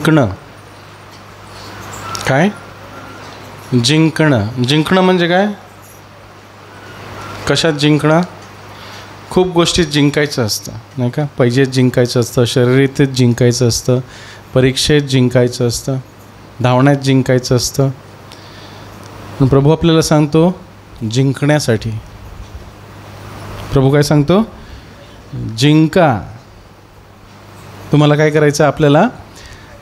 जिंकणं. काय? जिंकणं. जिंकणं म्हणजे काय? कशात जिंकणं? खूप गोष्टीत जिंकायचं असतं, नाही का? पैजेत जिंकायचं असतं, शर्यतीत जिंकायचं असतं, परीक्षेत जिंकायचं असतं, धावण्यात जिंकायचं असतं. पण प्रभू आपल्याला सांगतो जिंकण्यासाठी. प्रभू काय सांगतो? जिंका. तुम्हाला काय करायचं? आपल्याला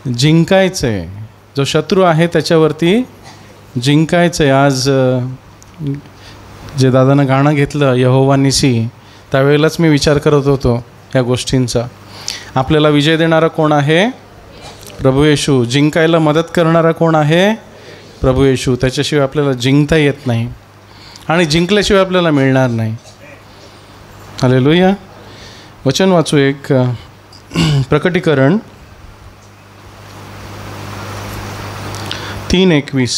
जिंकायचं आहे. जो शत्रू आहे त्याच्यावरती जिंकायचं आहे. आज जे दादानं गाणं घेतलं यहोवा निसी, त्यावेळेलाच मी विचार करत होतो ह्या गोष्टींचा. आपल्याला विजय देणारा कोण आहे? प्रभू येशू. जिंकायला मदत करणारा कोण आहे? प्रभू येशू. त्याच्याशिवाय आपल्याला जिंकता येत नाही आणि जिंकल्याशिवाय आपल्याला मिळणार नाही. हालेलुया. वचन वाचू एक, प्रकटीकरण 3:21.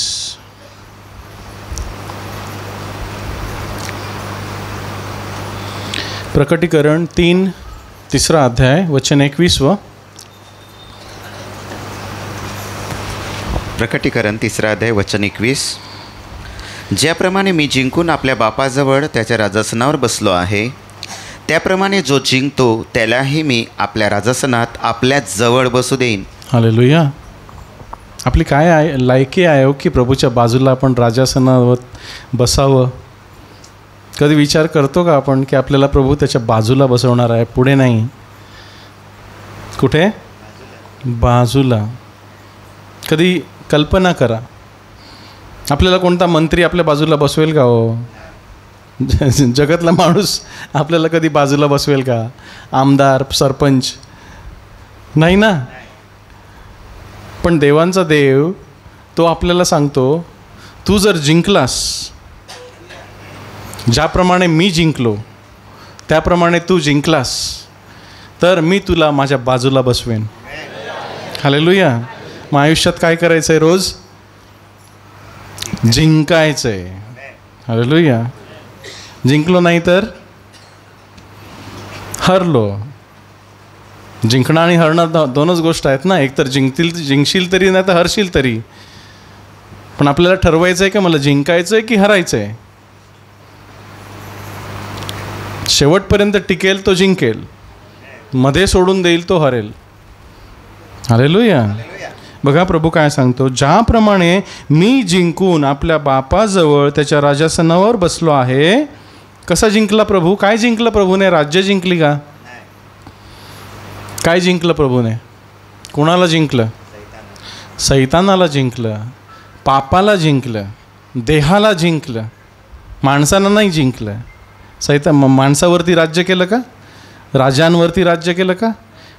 प्रकटीकरण 3, 3रा अध्याय, वचन 21. प्रकटीकरण 3रा अध्याय वचन 21. ज्याप्रमाणे मी जिंकून आपल्या बापाजवळ त्याच्या राजासनावर बसलो आहे, त्याप्रमाणे जो जिंकतो त्यालाही मी आपल्या राजासनात आपल्या जवळ बसू देईन. हालेलुया. आपली काय आहे लायकी आहे की प्रभूच्या बाजूला आपण राजासनावर बसावं? कधी विचार करतो का आपण की आपल्याला प्रभू त्याच्या बाजूला बसवणार आहे, पुढे नाही? कुठे? बाजूला. कधी कल्पना करा, आपल्याला कोणता मंत्री आपल्या बाजूला बसवेल का? हो, जगातला माणूस आपल्याला कधी बाजूला बसवेल का? आमदार, सरपंच? नाही ना. पण देवांचा देव तो आपल्याला सांगतो, तू जर जिंकलास, ज्याप्रमाणे मी जिंकलो त्याप्रमाणे तू जिंकलास, तर मी तुला माझ्या बाजूला बसवेन. हालेलुया. मग आयुष्यात काय करायचं आहे? रोज जिंकायचं आहे. हालेलुया. जिंकलो नाही तर हरलो. जिंकणं आणि हरणं दोनच गोष्ट आहेत ना. एक तर जिंकशील तरी, नाही तर हरशील तरी. पण आपल्याला ठरवायचं आहे की मला जिंकायचं आहे की हरायचं आहे. शेवटपर्यंत टिकेल तो जिंकेल, मध्ये सोडून देईल तो हरेल. हालेलुया. बघा प्रभू काय सांगतो, ज्याप्रमाणे मी जिंकून आपल्या बापाजवळ त्याच्या राजासनावर बसलो आहे. कसा जिंकला प्रभू? काय जिंकलं प्रभूने? राज्य जिंकली का? काय जिंकलं प्रभूने? कोणाला जिंकलं? सैतानाला जिंकलं, पापाला जिंकलं, देहाला जिंकलं, माणसांना नाही जिंकलं. माणसावरती राज्य केलं का? राजांवरती राज्य केलं का?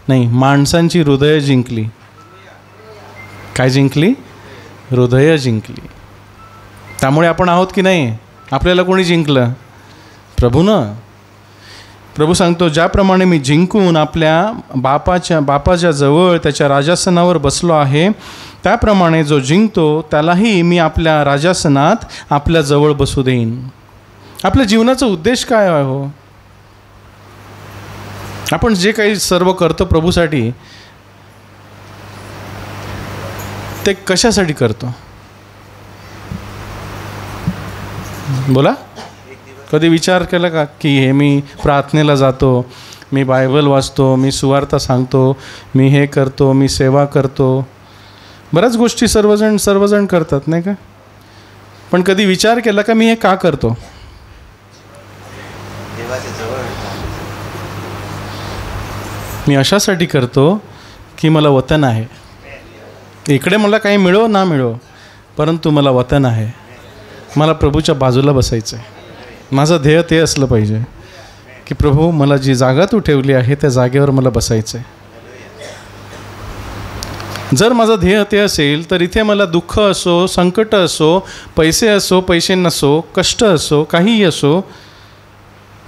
नाही. माणसांची हृदय जिंकली. काय जिंकली? हृदय जिंकली. त्यामुळे आपण आहोत की नाही? आपल्याला कोणी जिंकलं? प्रभूनं. प्रभू सांगतो, ज्याप्रमाणे मी जिंकून आपल्या बापाच्या जवळ त्याच्या राजासनावर बसलो आहे, त्याप्रमाणे जो जिंकतो त्यालाही मी आपल्या राजासनात आपल्या जवळ बसू देईन. आपल्या जीवनाचा उद्देश काय आहे? हो, आपण जे काही सर्व करतो प्रभूसाठी, ते कशासाठी करतो? बोला. कधी विचार केला का की हे मी प्रार्थनेला जातो, मी बायबल वाचतो, मी सुवार्ता सांगतो, मी हे करतो, मी सेवा करतो, बऱ्याच गोष्टी सर्वजण करतात, नाही का? पण कधी विचार केला का मी हे का करतो? मी अशासाठी करतो की मला वतन आहे. इकडे मला काही मिळो ना मिळो, परंतु मला वतन आहे. मला प्रभूच्या बाजूला बसायचं आहे. माझं ध्येय ते असलं पाहिजे की प्रभू मला जी जागा तू ठेवली आहे त्या जागेवर मला बसायचं आहे. जर माझं ध्येय ते असेल तर इथे मला दुःख असो, संकट असो, पैसे नसो, कष्ट असो, काहीही असो,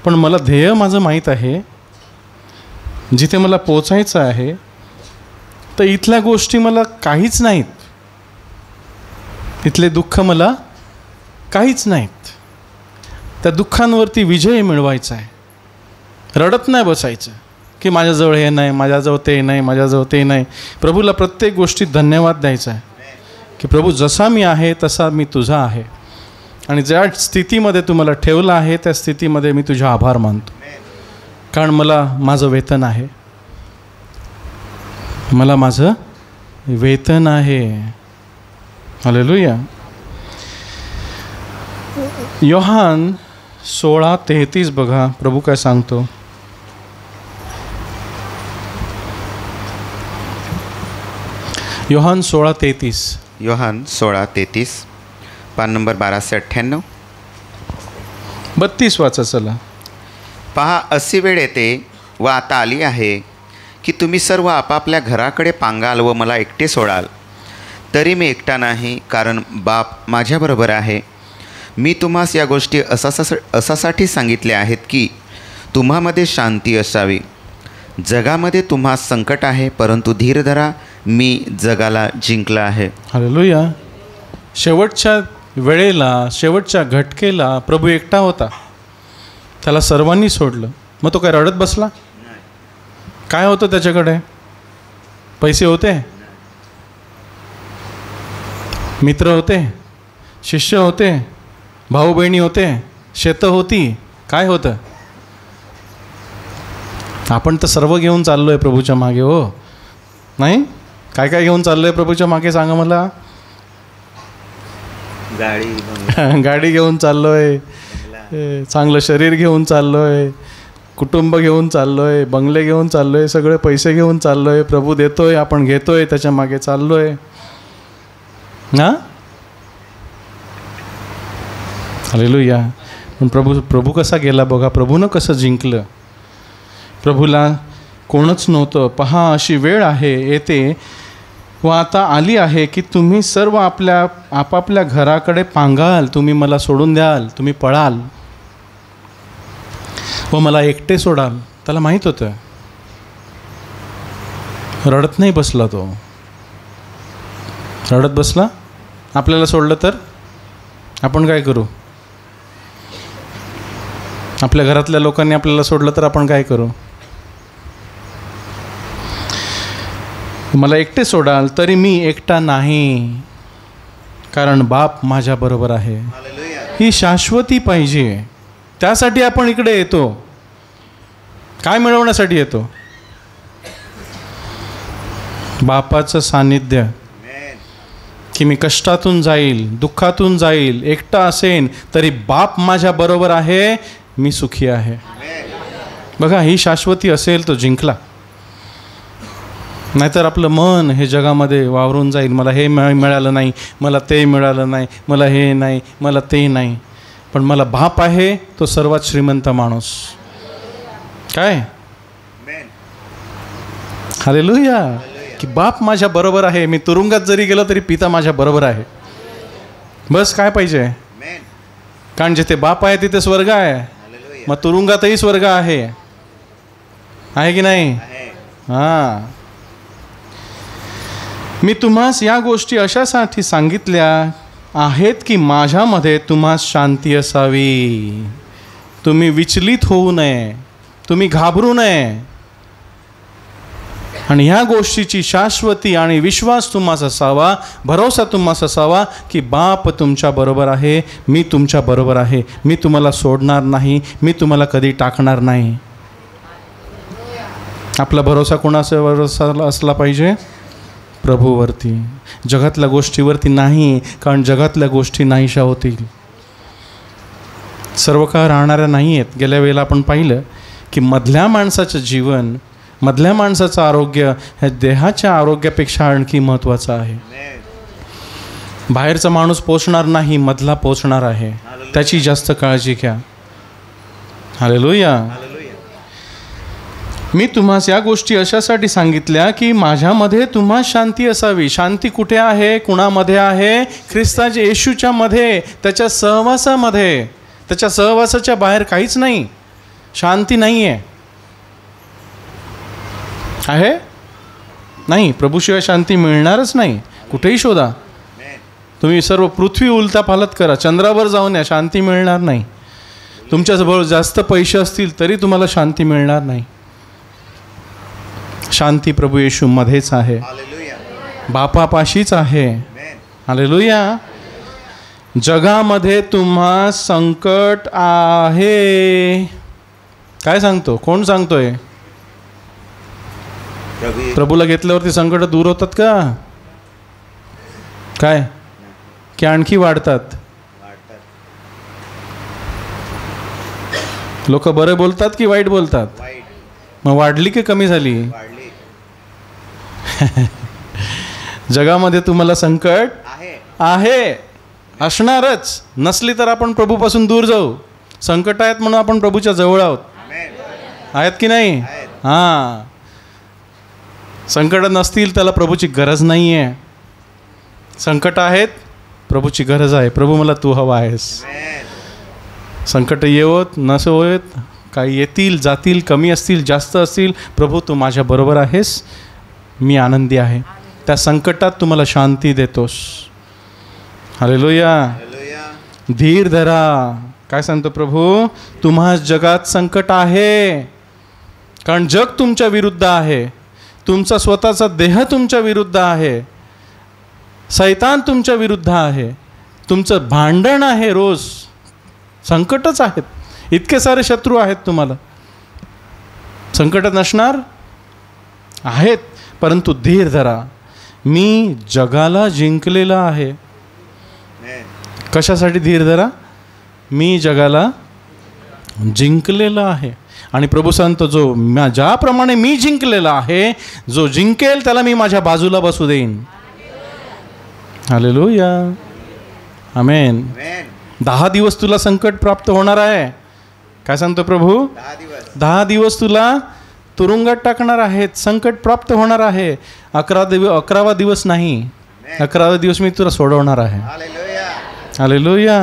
पण मला ध्येय माझं माहीत आहे, जिथे मला पोचायचं आहे, तर इथल्या गोष्टी मला काहीच नाहीत. इथले दुःख मला काहीच नाहीत. त्या दुःखांवरती विजय मिळवायचा आहे. रडत नाही बसायचं, की माझ्याजवळ हे नाही, माझ्याजवळ ते नाही, माझ्याजवळ ते नाही. प्रभूला प्रत्येक गोष्टीत धन्यवाद द्यायचा आहे की प्रभू जसा मी आहे तसा मी तुझा आहे आणि ज्या स्थितीमध्ये तू मला ठेवलं आहे त्या स्थितीमध्ये मी तुझे आभार मानतो. कारण मला माझं वेतन आहे, मला माझं वेतन आहे. हालेलुया. योहान 16:33 बघा प्रभू काय सांगतो. योहान 16:33. योहान 16:33, पान नंबर 1298. 32 वाचा चला. पहा, अशी वेळ येते व आता आली आहे की तुम्ही सर्व आपापल्या घराकडे पांगाल व मला एकटे सोडाल. तरी मी एकटा नाही, कारण बाप माझ्याबरोबर आहे. मी तुम्हास या गोष्टी असासाठी सांगितल्या आहेत की तुम्हामध्ये शांती असावी. जगामध्ये तुम्हास संकट आहे, परंतु धीर धरा, मी जगाला जिंकलं आहे. हालेलुया. शेवटच्या वेळेला, शेवटच्या घटकेला प्रभू एकटा होता. त्याला सर्वांनी सोडलं. मग तो काय रडत बसला? काय होतं त्याच्याकडे? पैसे होते, मित्र होते, शिष्य होते, भाऊ बहिणी होते, शेतं होती, काय होतं? आपण तर सर्व घेऊन चाललो आहे प्रभूच्या मागे. हो नाही? काय काय घेऊन चाललो आहे प्रभूच्या मागे सांगा मला. गाडी घेऊन चाललो आहे, चांगलं शरीर घेऊन चाललो आहे, कुटुंब घेऊन चाललो आहे, बंगले घेऊन चाललो आहे, सगळे पैसे घेऊन चाललो आहे. प्रभू देतोय, आपण घेतोय, त्याच्या मागे चाललो आहे ना. हालेलुया. पण प्रभू कसा गेला बघा. प्रभूनं कसं जिंकलं. प्रभूला कोणच नव्हतं. पहा, अशी वेळ आहे, येते व आता आली आहे की तुम्ही सर्व आपापल्या घराकडे पांगाल, तुम्ही मला सोडून द्याल, तुम्ही पळाल व मला एकटे सोडाल. त्याला माहीत होतं. रडत नाही बसला तो. रडत बसला. आपल्याला सोडलं तर आपण काय करू? आपल्या घरातल्या लोकांनी आपल्याला सोडलं तर आपण काय करू? मला एकटे सोडाल तरी मी एकटा नाही, कारण बाप माझ्याबरोबर आहे. ही शाश्वती पाहिजे. त्यासाठी आपण इकडे येतो. काय मिळवण्यासाठी येतो? बापाचं सानिध्य. की मी कष्टातून जाईल, दुःखातून जाईल, एकटा असेन तरी बाप माझ्याबरोबर आहे, मी सुखी आहे. बघा, ही शाश्वती असेल तो जिंकला. नाहीतर आपलं मन हे जगामध्ये वावरून जाईल. मला हे मिळालं नाही, मला ते मिळालं नाही, मला हे नाही, मला ते नाही. पण मला बाप आहे, तो सर्वात श्रीमंत माणूस. काय? हालेलुया. की बाप माझ्या बरोबर आहे. मी तुरुंगात जरी गेलो तरी पिता माझ्या बरोबर आहे. बस काय पाहिजे? कारण जिथे बाप आहे तिथे स्वर्ग आहे. मग तुरुंगातही स्वर्ग आहे. आहे की नाही? हां. मी तुम्हास या गोष्टी अशासाठी सांगितल्या आहेत की माझ्यामध्ये तुम्हास शांती असावी. तुम्ही विचलित होऊ नये, तुम्ही घाबरू नये. आणि ह्या गोष्टीची शाश्वती आणि विश्वास तुम्हास असावा, भरोसा तुम्हास असावा की बाप तुमच्या बरोबर आहे, मी तुमच्या बरोबर आहे, मी तुम्हाला सोडणार नाही, मी तुम्हाला कधी टाकणार नाही. आपला भरोसा कोणावर असला पाहिजे? प्रभूवरती. जगातल्या गोष्टीवरती नाही. कारण जगातल्या गोष्टी नाहीशा होतील, सर्व काळ राहणाऱ्या नाही आहेत. गेल्या वेळेला आपण पाहिलं की मधल्या माणसाचं जीवन, मधल्या माणसाचं आरोग्य ह्या देहाच्या आरोग्यापेक्षा आणखी महत्त्वाचं आहे. बाहेरचा माणूस पोचणार नाही, मधला पोचणार आहे. त्याची जास्त काळजी घ्या. हालेलुया. मी तुम्हास या गोष्टी अशासाठी सांगितल्या की माझ्यामध्ये तुम्हास शांती असावी. शांती कुठे आहे? कुणामध्ये आहे? ख्रिस्ताच्या येशूच्या मध्ये, त्याच्या सहवासामध्ये. त्याच्या सहवासाच्या बाहेर काहीच नाही. शांती नाही आहे. आहे? नाही. प्रभूशिवाय शांती मिळणारच नाही. कुठेही शोधा तुम्ही. सर्व पृथ्वी उलता पालत करा, चंद्रावर जाऊन या, शांती मिळणार नाही. तुमच्याजवळ जास्त पैसे असतील तरी तुम्हाला शांती मिळणार नाही. शांती प्रभू येशू मध्येच आहे, बापापाशीच आहे. हालेलुया. जगामध्ये तुम्हा संकट आहे. काय सांगतो? कोण सांगतोय? प्रभूला घेतल्यावरती संकट दूर होतात का? काय की आणखी वाढतात? लोक बरे बोलतात की वाईट बोलतात? मग वाढली की कमी झाली? जगामध्ये तुम्हाला संकट आहे, असणारच. नसली तर आपण प्रभूपासून दूर जाऊ. संकट आहेत म्हणून आपण प्रभूच्या जवळ आहोत. आहेत की नाही? हां. संकट नसतील त्याला प्रभूची गरज नाही आहे. संकट आहेत, प्रभूची गरज आहे. प्रभू मला तू हवा आहेस. संकट येवत नसोत, काही येतील जातील, कमी असतील जास्त असतील, प्रभू तू माझ्या बरोबर आहेस, मी आनंदी आहे. त्या संकटात तुम्हाला शांती देतोस. हालेलुया. धीर धरा. काय सांगतो प्रभू? तुम्हा जगात संकट आहे, कारण जग तुमच्या विरुद्ध आहे. तुमचा स्वतःचा देह तुमच्या विरुद्ध आहे. सैतान तुमच्या विरुद्ध आहे. तुमचं भांडण आहे रोज. संकटच आहेत. इतके सारे शत्रू आहेत तुम्हाला. संकट नसणार आहेत, परंतु धीर धरा. मी जगाला जिंकलेला आहे. कशासाठी धीर धरा? मी जगाला जिंकलेला आहे. आणि प्रभू सांगतो जो ज्याप्रमाणे मी जिंकलेला आहे, जो जिंकेल त्याला मी माझ्या बाजूला बसू देईन. हालेलुया. आमेन. 10 दिवस तुला संकट प्राप्त होणार आहे. काय सांगतो प्रभू? 10 दिवस तुला तुरुंगात टाकणार आहेत. संकट प्राप्त होणार आहे. 11वा दिवस नाही, 11वा दिवस मी तुला सोडवणार आहे. हालेलुया.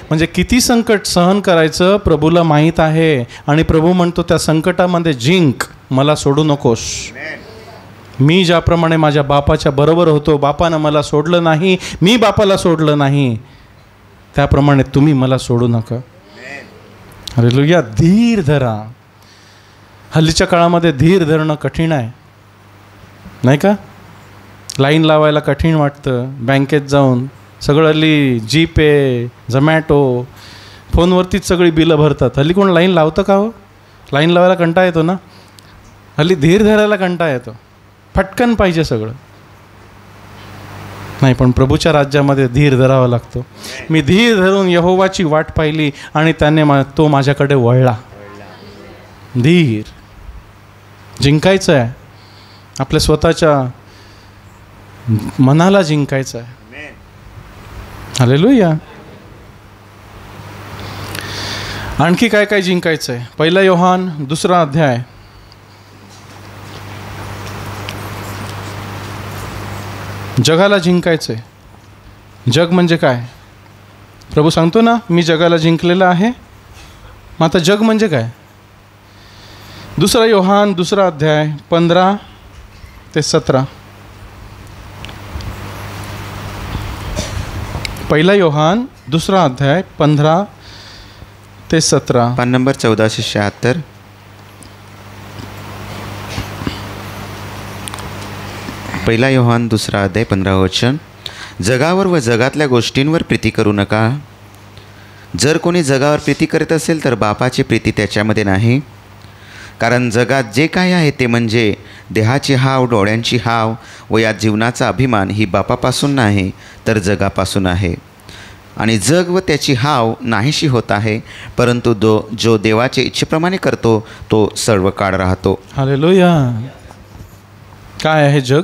म्हणजे किती संकट सहन करायचं प्रभूला माहीत आहे. आणि प्रभू म्हणतो त्या संकटामध्ये जिंक, मला सोडू नकोस. मी ज्याप्रमाणे माझ्या बापाच्या बरोबर होतो, बापानं मला सोडलं नाही, मी बापाला सोडलं नाही, त्याप्रमाणे तुम्ही मला सोडू नका. हालेलुया. धीर धरा. हल्लीच्या काळामध्ये धीर धरणं कठीण आहे, नाही का? लाईन लावायला कठीण वाटतं. बँकेत जाऊन सगळं हल्ली जीपे, झमॅटो, फोनवरतीच सगळी बिलं भरतात. हल्ली कोण लाईन लावतं का हो? लाईन लावायला कंटाळा येतो ना. हल्ली धीर धरायला कंटाळा येतो. फटकन पाहिजे सगळं. नाही, पण प्रभूच्या राज्यामध्ये धीर धरावा लागतो. मी धीर धरून यहोवाची वाट पाहिली आणि त्याने तो माझ्याकडे वळला. धीर जिंकायचं आहे. आपल्या स्वतःच्या मनाला जिंकायचं आहे. हालेलुया. आणखी काय काय जिंकायचं आहे? 1 योहान 2 अध्याय. जगाला जिंकायचं आहे. जग म्हणजे काय? प्रभू सांगतो ना, मी जगाला जिंकलेलं आहे. मग आता जग म्हणजे काय? 2 योहान 2 अध्याय 15 ते 17. 1 योहान 2 अध्याय 15 ते 17. पान नंबर 1476. 1 योहान 2 अध्याय 15 वचन. जगावर व जगातल्या गोष्टींवर प्रीती करू नका. जर कोणी जगावर प्रीती करत असेल तर बापाची प्रीती त्याच्यामध्ये नाही. कारण जगात जे काय आहे ते म्हणजे देहाची हाव, डोळ्यांची हाव व या जीवनाचा अभिमान ही बापापासून नाही तर जगापासून आहे. आणि जग व त्याची हाव नाहीशी होत आहे, परंतु जो देवाच्या इच्छेप्रमाणे करतो तो सर्व काळ राहतो. हालेलुया. काय आहे जग?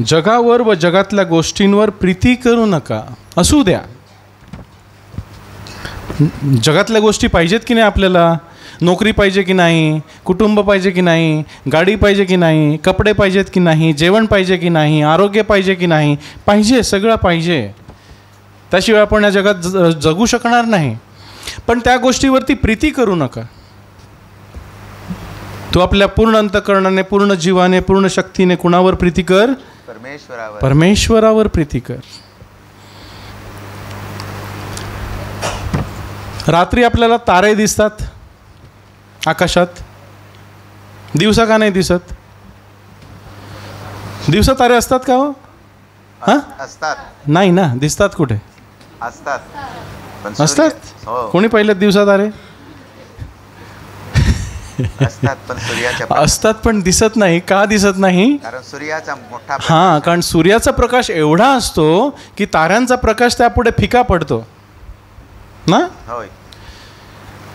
जगावर व जगातल्या गोष्टींवर प्रीती करू नका. असू द्या, जगातल्या गोष्टी पाहिजेत की नाही आपल्याला? नोकरी पाहिजे की नाही? कुटुंब पाहिजे की नाही? गाडी पाहिजे की नाही? कपडे पाहिजेत की नाही? जेवण पाहिजे की नाही? आरोग्य पाहिजे की नाही? पाहिजे, सगळं पाहिजे. त्याशिवाय आपण या जगात जगू शकणार नाही. पण त्या गोष्टीवरती प्रीती करू नका. तू आपल्या पूर्ण अंतःकरणाने, पूर्ण जीवाने, पूर्ण शक्तीने कुणावर प्रीती कर? परमेश्वरावर प्रीती कर. रात्री आपल्याला तारे दिसतात आकाशात, दिवसा का नाही दिसत? दिवसा तारे असतात का हो? हां, असतात. नाही ना, दिसतात कुठे? असतात पण असतात. हो कोणी पाहिलं दिवसा तारे? असतात पण सूर्याच्या असतात पण दिसत नाही. का दिसत नाही? कारण सूर्याचा मोठा हां, कारण सूर्याचा प्रकाश एवढा असतो की ताऱ्यांचा प्रकाश त्यापुढे फिका पडतो ना. होय.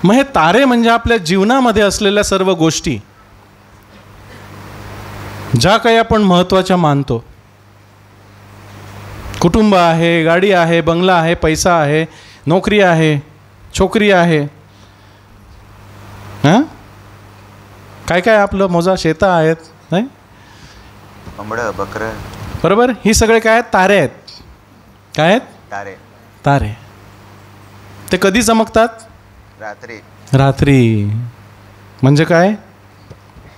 मग हे तारे म्हणजे आपल्या जीवनामध्ये असलेल्या सर्व गोष्टी ज्या काही आपण महत्त्वाच्या मानतो. कुटुंब आहे, गाडी आहे, बंगला आहे, पैसा आहे, नोकरी आहे, छोकरी आहे, हां, काय काय आपलं मोजा शेतं आहेत, नाही कोंबडं बकरं. बरोबर. ही सगळे काय आहेत? तारे आहेत. काय आहेत? तारे. तारे. ते कधी चमकतात? रात्री. रात्री. म्हणजे काय?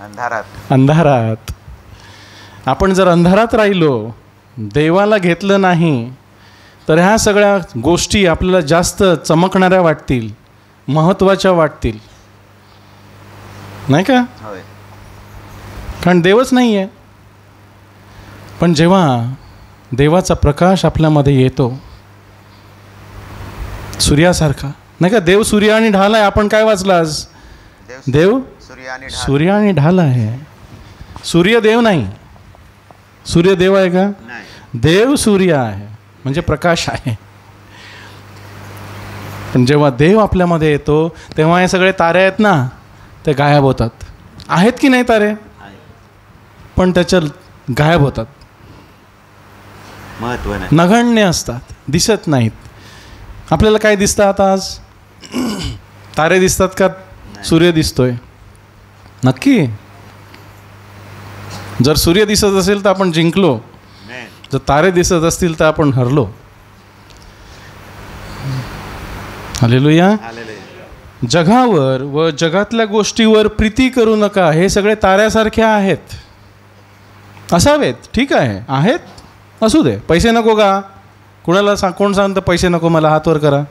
अंधारात. अंधारात. आपण जर अंधारात राहिलो, देवाला घेतलं नाही, तर ह्या सगळ्या गोष्टी आपल्याला जास्त चमकणाऱ्या वाटतील, महत्त्वाच्या वाटतील, नाही का? होय. कारण देवच नाही आहे. पण जेव्हा देवाचा प्रकाश आपल्यामध्ये येतो, सूर्यासारखा, नाही का? देव सूर्य आणि ढाल आहे. आपण काय वाचलं आज? देव सूर्य आणि ढाल आहे. सूर्य देव नाही. सूर्य देव आहे का? नाही. देव सूर्य आहे, म्हणजे प्रकाश आहे. पण जेव्हा देव आपल्यामध्ये येतो तेव्हा हे सगळे तारे आहेत ना, ते गायब होतात. आहेत की नाही तारे? पण त्याच्या गायब होतात. महत्व नाही. नगण्य असतात, दिसत नाहीत. आपल्याला काय दिसतं आता आज? तारे दिसतात का सूर्य दिसतोय? नक्की. जर सूर्य दिसत असेल तर आपण जिंकलो, जर तारे दिसत असतील तर आपण हरलो. हालेलुया. जगावर व जगातल्या गोष्टीवर प्रीती करू नका. हे सगळे ताऱ्यासारखे आहेत, असावेत. ठीक आहे, आहेत, असू दे. पैसे नको का? कुणाला कोण सांगतं पैसे नको मला? हात वर करा.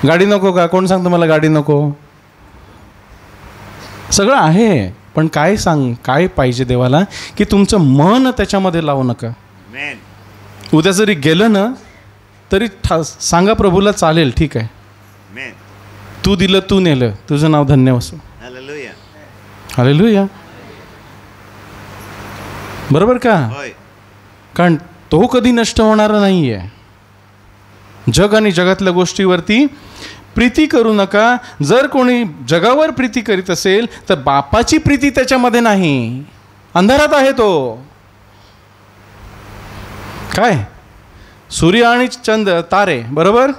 गाडी नको का? कोण सांगतं मला गाडी नको? सगळं आहे, पण काय पाहिजे देवाला? की तुमचं मन त्याच्यामध्ये लावू नका. उद्या जरी गेलं ना तरी सांगा प्रभूला, चालेल, ठीक आहे, तू दिलं, तू नेलं, तुझं नाव धन्य असो. हालेलुया. बरोबर का? कारण तो कधी नष्ट होणारा नाही आहे. जग आणि जगातल्या गोष्टीवरती प्रीती करू नका. जर कोणी जगावर प्रीती करीत असेल तर बापाची प्रीती त्याच्यामध्ये नाही. अंधारात आहे तो. काय? सूर्य आणि चंद्र, तारे, बरोबर.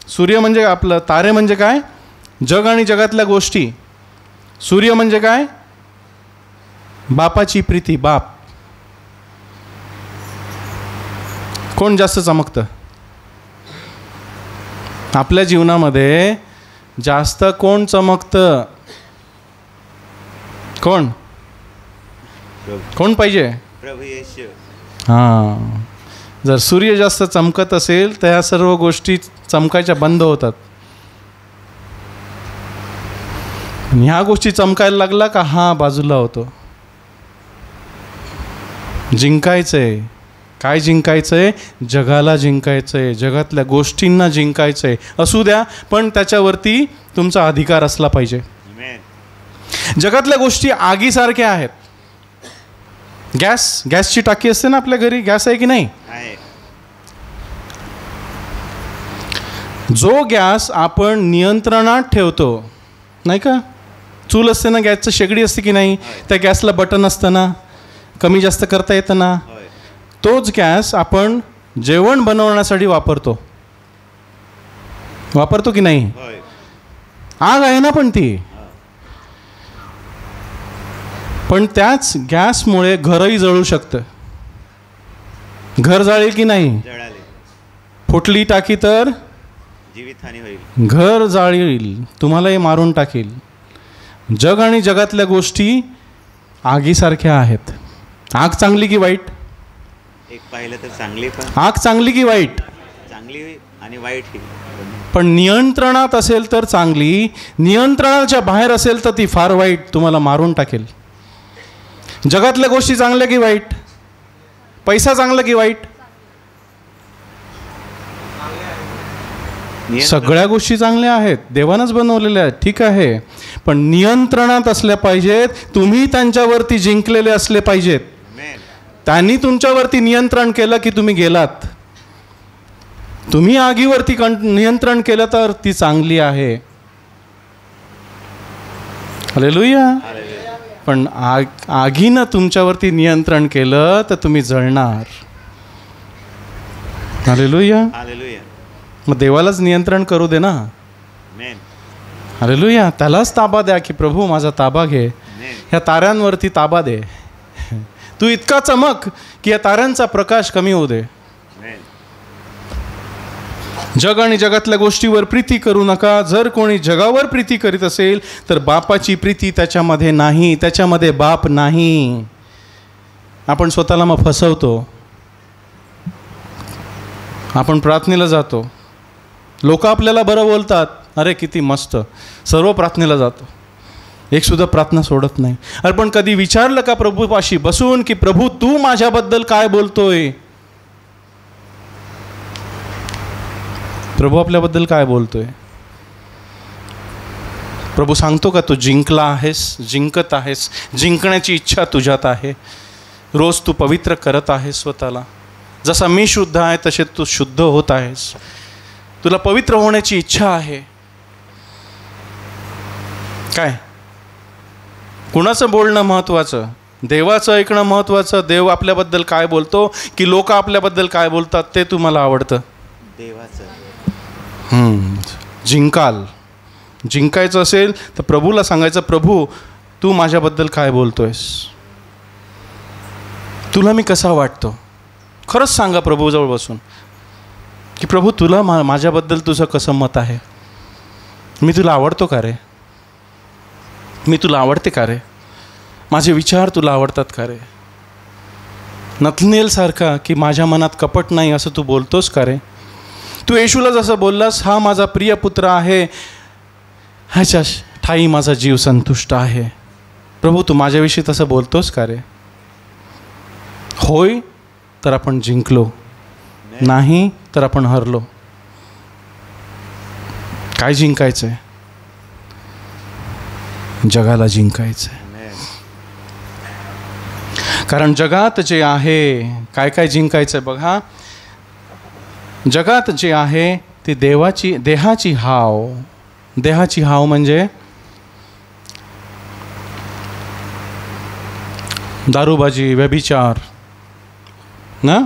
सूर्य म्हणजे आपलं, तारे म्हणजे काय? जग आणि जगातल्या गोष्टी. सूर्य म्हणजे काय? बापाची प्रीती. बाप. कोण जास्त चमकतं आपल्या जीवनामध्ये? जास्त कोण चमकतं? कोण पाहिजे? प्रभू येशू. हां. जर सूर्य जास्त चमकत असेल तर ह्या सर्व गोष्टी चमकायच्या बंद होतात. ह्या गोष्टी चमकायला लागला का हा बाजूला होतो. जिंकायचंय. काय जिंकायचंय? जगाला जिंकायचंय, जगातल्या गोष्टींना जिंकायचंय. असू द्या, पण त्याच्यावरती तुमचा अधिकार असला पाहिजे. जगातल्या गोष्टी आगीसारख्या आहेत. गॅसची टाकी असते ना आपल्या घरी, गॅस आहे की नाही? जो गॅस आपण नियंत्रणात ठेवतो, नाही का? चूल असते ना, गॅसचं शेगडी असते की नाही? त्या गॅसला बटन असतं ना, कमी जास्त करता येतं ना. तोच गॅस आपण जेवण बनवण्यासाठी वापरतो की नाही? आग आहे ना पण ती. पण त्याच गॅसमुळे घरही जळू शकतं. घर जाळेल की नाही? फुटली टाकी तर जीवितहानी होईल. घर जाळील, तुम्हालाही मारून टाकेल. जग आणि जगातल्या गोष्टी आगीसारख्या आहेत. आग चांगली की वाईट? एक पाहिलं तर चांगली, पण आग चांगली की वाईट? चांगली आणि वाईट ही. पण नियंत्रणात असेल तर चांगली, नियंत्रणाच्या बाहेर असेल तर ती फार वाईट, तुम्हाला मारून टाकेल. जगातल्या गोष्टी चांगल्या की वाईट? पैसा चांगला की वाईट? सगळ्या गोष्टी चांगल्या आहेत, देवानंच बनवलेल्या आहेत, ठीक आहे, पण नियंत्रणात असल्या पाहिजेत. तुम्ही त्यांच्यावरती जिंकलेले असले पाहिजेत. त्यांनी तुमच्यावरती नियंत्रण केलं की तुम्ही गेलात. तुम्ही आगीवरती नियंत्रण केलं तर ती चांगली आहे. हालेलुया. पण आगीनं तुमच्यावरती नियंत्रण केलं तर तुम्ही जळणार. हालेलुया. मग देवालाच नियंत्रण करू दे ना. हालेलुया. त्यालाच ताबा द्या की प्रभू माझा ताबा घे, ह्या ताऱ्यांवरती ताबा दे. तू इतका चमक की या ताऱ्यांचा प्रकाश कमी होऊ दे. जग आणि जगातल्या गोष्टीवर प्रीती करू नका. जर कोणी जगावर प्रीती करीत असेल तर बापाची प्रीती त्याच्यामध्ये नाही, त्याच्यामध्ये बाप नाही. आपण स्वतःला मग फसवतो. आपण प्रार्थनेला जातो, लोक आपल्याला बरं बोलतात, अरे किती मस्त, सर्व प्रार्थनेला जातो, एक सुद्धा प्रार्थना सोडत नाही. अरे पण कधी विचारलं का प्रभूपाशी बसून की प्रभू तू माझ्याबद्दल काय बोलतोय? प्रभू आपल्याबद्दल काय बोलतोय? प्रभू सांगतो का तू जिंकला आहेस, जिंकत आहेस, जिंकण्याची इच्छा तुझ्यात आहे, रोज तू पवित्र करत आहेस स्वतःला, जसा मी शुद्ध आहे तसे तू शुद्ध होत आहेस, तुला पवित्र होण्याची इच्छा आहे. काय कुणाचं बोलणं महत्त्वाचं? देवाचं ऐकणं महत्त्वाचं? देव आपल्याबद्दल काय बोलतो की लोक आपल्याबद्दल काय बोलतात ते तुम्हाला आवडतं? देवाचं. जिंकायचं असेल तर प्रभूला सांगायचं, प्रभू तू माझ्याबद्दल काय बोलतोयस? तुला मी कसा वाटतो? खरंच सांगा प्रभूजवळ बसून की प्रभू तुला माझ्याबद्दल तुझं कसं मत आहे? मी तुला आवडतो का रे? मी तुला आवडते का रे? माझे विचार तुला आवडतात का रे? नथनेलसारखा की माझ्या मनात कपट नाही असं तू बोलतोस का रे? तू येशूला जसं बोललास, हा माझा प्रिय पुत्र आहे, ह्याच्या ठाई माझा जीव संतुष्ट आहे. प्रभू तू माझ्याविषयी तसं बोलतोस का रे? होय तर आपण जिंकलो, नाही तर आपण हरलो. काय जिंकायचंय? जगाला जिंकायचंय. कारण जगात जे आहे, काय काय जिंकायचंय बघा. जगात जे आहे ती देहाची हाव म्हणजे दारूबाजी, व्यभिचार ना,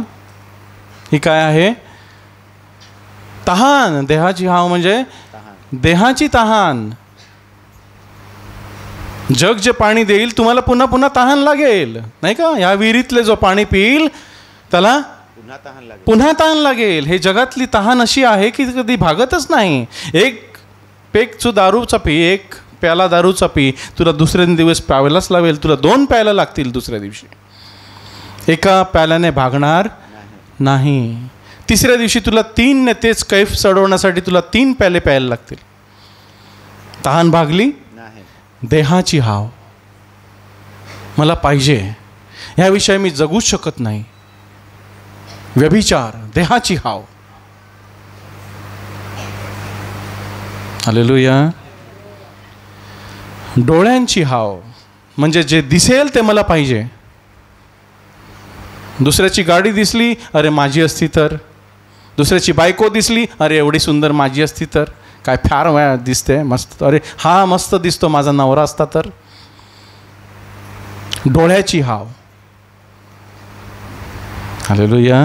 ही काय आहे? तहान. देहाची हाव म्हणजे देहाची तहान. जग जे पाणी देईल तुम्हाला पुन्हा पुन्हा तहान लागेल, नाही का? या विहिरीतले जो पाणी पिईल त्याला पुन्हा तहान लागेल. हे जगातली तहान अशी आहे की कधी भागतच नाही. एक पेक दारूचा पी, एक प्याला दारूचा पी, तुला दुसऱ्या दिवस प्यायलाच लावेल. तुला 2 प्यायला लागतील दुसऱ्या दिवशी. एका प्याल्याने भागणार नाही. तिसऱ्या दिवशी तुला 3 तेच कैफ चढवण्यासाठी तुला 3 प्याले प्यायला लागतील. तहान भागली? देहाची हाव मला पाहिजे, ह्याविषयी मी जगूच शकत नाही. व्यभिचार, देहाची हाव. हालेलुया. डोळ्यांची हाव म्हणजे जे दिसेल ते मला पाहिजे. दुसऱ्याची गाडी दिसली, अरे माझी असती तर. दुसऱ्याची बायको दिसली, अरे एवढी सुंदर माझी असती तर. काय फार वेळा दिसते मस्त, अरे हा मस्त दिसतो, माझा नवरा असता तर. डोळ्याची हाव. हालेलुया.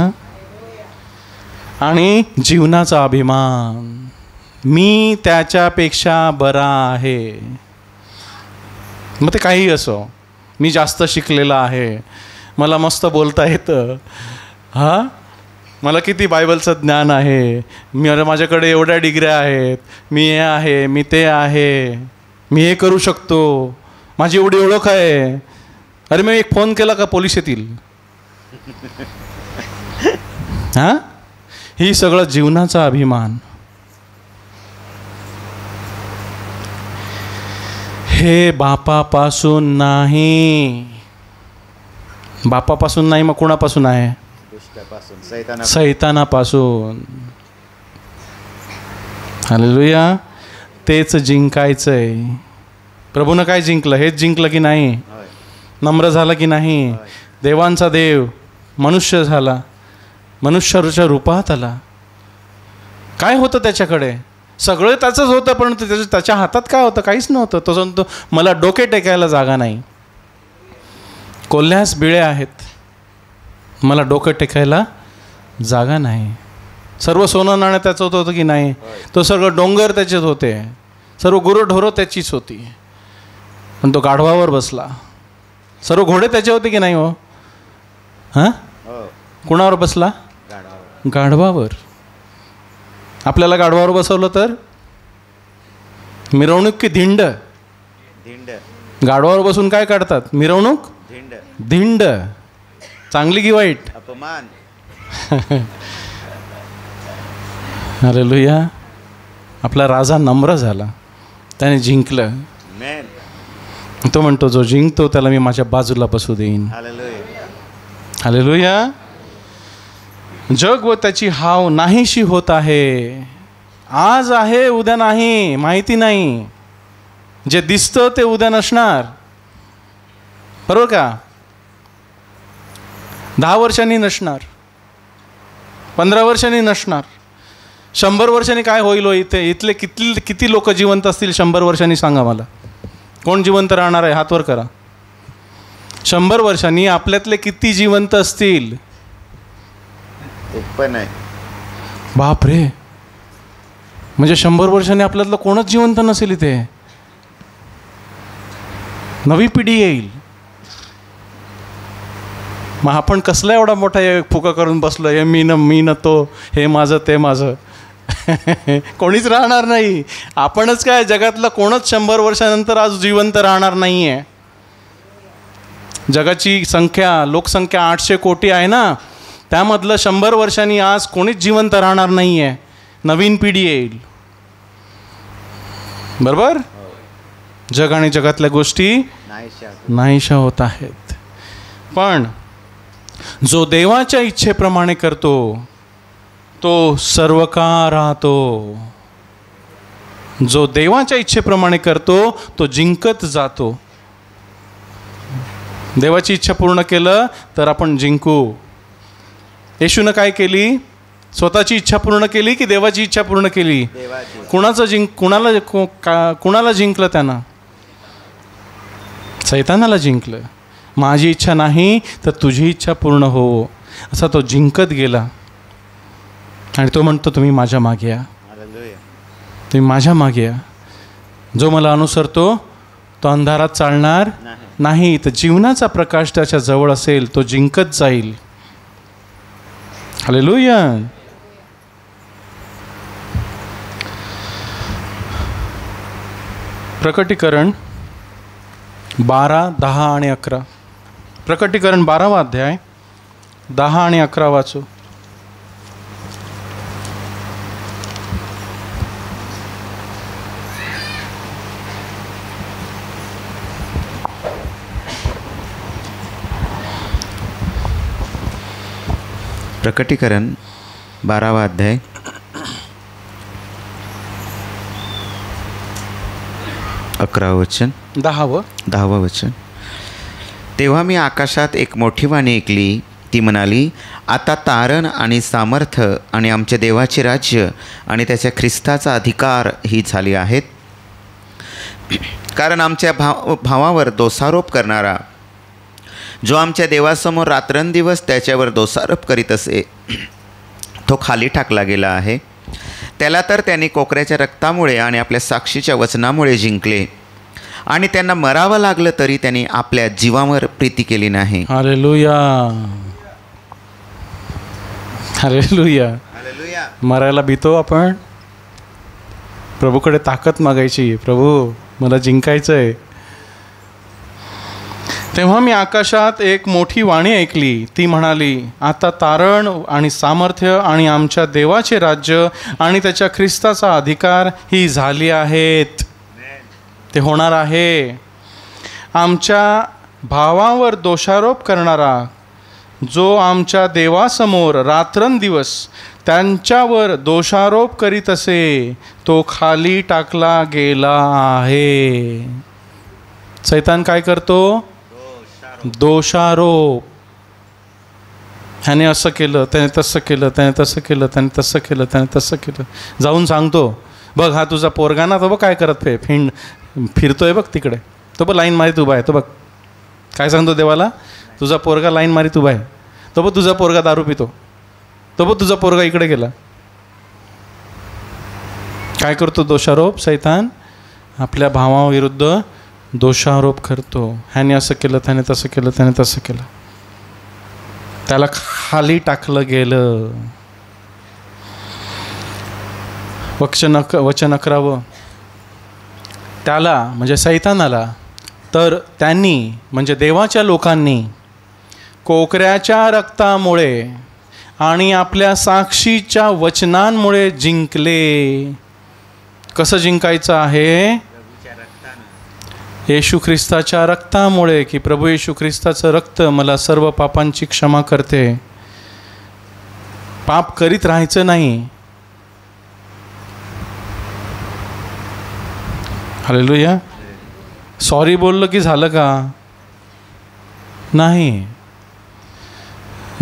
आणि जीवनाचा अभिमान, मी त्याच्यापेक्षा बरा आहे. मग ते काही असो, मी जास्त शिकलेला आहे, मला मस्त बोलता येतं, हां मला किती बायबलचं ज्ञान आहे, माझ्याकडे एवढ्या डिग्र्या आहेत, मी हे आहे, मी ते आहे, मी हे करू शकतो, माझी एवढी ओळख आहे. अरे मी एक फोन केला का पोलीस येतील. हां, ही सगळं जीवनाचा अभिमान. हे बापापासून नाही. बापापासून नाही, मग कोणापासून आहे? सैतानापासून. हालेलुया. तेच जिंकायचंय. प्रभूनं काय जिंकलं? हेच जिंकलं की नाही? नम्र झालं की नाही? देवांचा देव मनुष्य झाला, मनुष्याच्या रूपात आला. काय होतं त्याच्याकडे? सगळं त्याचंच होतं, परंतु त्याच्या हातात काय होतं? काहीच नव्हतं. तो सांगतो मला डोके टेकायला जागा नाही, कोल्ह्यास बिळे आहेत, मला डोकं टेकायला जागा नाही. सर्व सोनं नाणं त्याचं होतं की नाही? तो सगळं डोंगर त्याचेच होते, सर्व गुरंढोरं त्याचीच होती, पण तो गाढवावर बसला. सर्व घोडे त्याचे होते की नाही हो? हां, कुणावर बसला? गाढवावर. आपल्याला गाढवावर बसवलं तर मिरवणूक की धिंड? गाढवावर बसून काय काढतात? मिरवणूक, धिंड. चांगली की वाईट? अपमान. हालेलुया. आपला राजा नम्र झाला, त्याने जिंकलं. तो म्हणतो जो जिंकतो त्याला मी माझ्या बाजूला बसू देईन. हालेलुया. जग व त्याची हाव नाहीशी होत आहे. आज आहे, उद्या नाही, माहिती नाही. जे दिसतं ते उद्या नसणार, बरोबर का? 10 वर्षांनी नसणार, 15 वर्षांनी नसणार, 100 वर्षांनी काय होईल हो? इथले किती लोक जिवंत असतील 100 वर्षांनी? सांगा मला, कोण जिवंत राहणार आहे? हात वर करा. 100 वर्षांनी आपल्यातले किती जिवंत असतील? पण आहे. बाप रे, म्हणजे 100 वर्षांनी आपल्यातलं कोणच जिवंत नसेल इथे. नवी पिढी येईल. मग आपण कसला एवढा मोठा फुका करून बसलो, हे मी न तो, हे माझं ते माझं. कोणीच राहणार नाही. आपणच काय, जगातलं कोणच 100 वर्षानंतर आज जिवंत राहणार नाही आहे. जगाची संख्या, लोकसंख्या 800 कोटी आहे ना, त्यामधलं 100 वर्षांनी आज कोणीच जिवंत राहणार नाही आहे. नवीन पिढी येईल, बरोबर? जग आणि जगातल्या गोष्टी नाहीशा होत आहेत. पण जो देवाच्या इच्छेप्रमाणे करतो तो सर्व काळ राहतो. जो देवाच्या इच्छेप्रमाणे करतो तो जिंकत जातो. देवाची इच्छा पूर्ण केलं तर आपण जिंकू. येशूनं काय केली? स्वतःची इच्छा पूर्ण केली की देवाची इच्छा पूर्ण केली? कुणाला जिंकलं त्यानं? सैतानाला जिंकलं. माझी इच्छा नाही तर तुझी इच्छा पूर्ण हो, असा तो जिंकत गेला. आणि तो म्हणतो तुम्ही माझ्या मागे या, तुम्ही माझ्या मागे या. जो मला अनुसरतो तो अंधारात चालणार नाही, तर जीवनाचा प्रकाश त्याच्या जवळ असेल, तो जिंकत जाईल. हालेलुया. प्रकटीकरण 12, 10 आणि 11. प्रकटीकरण 12वा अध्याय 10 आणि 11 वाचू. प्रकटीकरण 12वा अध्याय 11 वचन, 10वा वचन. तेव्हा मी आकाशात एक मोठी वाणी ऐकली, ती म्हणाली, आता तारण आणि सामर्थ्य आणि आमच्या देवाचे राज्य आणि त्याच्या ख्रिस्ताचा अधिकार ही झाली आहेत. कारण आमच्या भावावर दोषारोप करणारा, जो आमच्या देवासमोर रात्रंदिवस त्याच्यावर दोषारोप करीत असे, तो खाली टाकला गेला आहे. त्याला तर त्यांनी कोकऱ्याच्या रक्तामुळे आणि आपल्या साक्षीच्या वचनामुळे जिंकले, आणि त्यांना मरावं लागलं तरी त्यांनी आपल्या जीवावर प्रीती केली नाही. Hallelujah, hallelujah. मरायला भीतो आपण, प्रभूकडे ताकद मागायची, प्रभू मला जिंकायचं आहे. तेव्हा मी आकाशात एक मोठी वाणी ऐकली, ती म्हणाली, आता तारण आणि सामर्थ्य आणि आमच्या देवाचे राज्य आणि त्याच्या ख्रिस्ताचा अधिकार ही झाली आहेत. ते होणार आहे. आमच्या भावावर दोषारोप करणारा जो आमच्या देवासमोर रात्रंदिवस त्यांच्यावर दोषारोप करीत असे तो खाली टाकला गेला आहे. सैतान काय करतो? दोषारोप. ह्याने असं केलं, त्याने तसं केलं, त्याने तसं केलं, त्याने तसं केलं, त्याने तसं केलं. जाऊन सांगतो, बघ हा तुझा पोरगा ना, तो बघ काय करत फिरतोय बघ तिकडे, तो बघ लाईन मारीत उभा आहे, तो बघ. काय सांगतो देवाला? तुझा पोरगा लाईन मारीत उभा आहे, तो बघ तुझा पोरगा दारू पितो, तो बघ तुझा पोरगा इकडे गेला. काय करतो? दोषारोप. सैतान आपल्या भावाविरुद्ध दोषारोप करतो. ह्याने असं केलं, त्याने तसं केलं, त्याने तसं केलं. त्याला खाली टाकलं गेलं. वचन 11 त्याला म्हणजे सैतानाला तर त्यांनी म्हणजे देवाच्या लोकांनी कोकऱ्याच्या रक्तामुळे आणि आपल्या साक्षीच्या वचनांमुळे जिंकले. कसं जिंकायचं आहे? येशू ख्रिस्ताच्या रक्तामुळे, की प्रभू येशू ख्रिस्ताचं रक्त मला सर्व पापांची क्षमा करते. पाप करीत राहायचं नाही. हालेलुया. सॉरी बोललं की झालं का? नाही.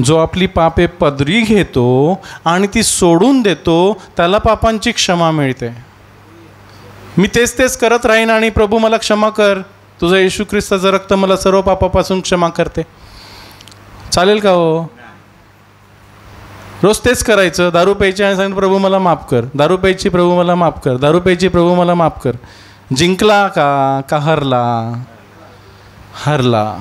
जो आपली पापे पदरी घेतो आणि ती सोडून देतो त्याला पापांची क्षमा मिळते. मी तेच करत राहीन आणि प्रभू मला क्षमा कर, तुझं येशू ख्रिस्ताचं रक्त मला सर्व पापापासून क्षमा करते, चालेल का हो? रोज तेच करायचं. दारू प्यायची आणि सांगितलं प्रभू मला माफ कर, दारू प्यायची प्रभू मला माफ कर, दारू प्यायची प्रभू मला माफ कर. जिंकला का हरला? हरला.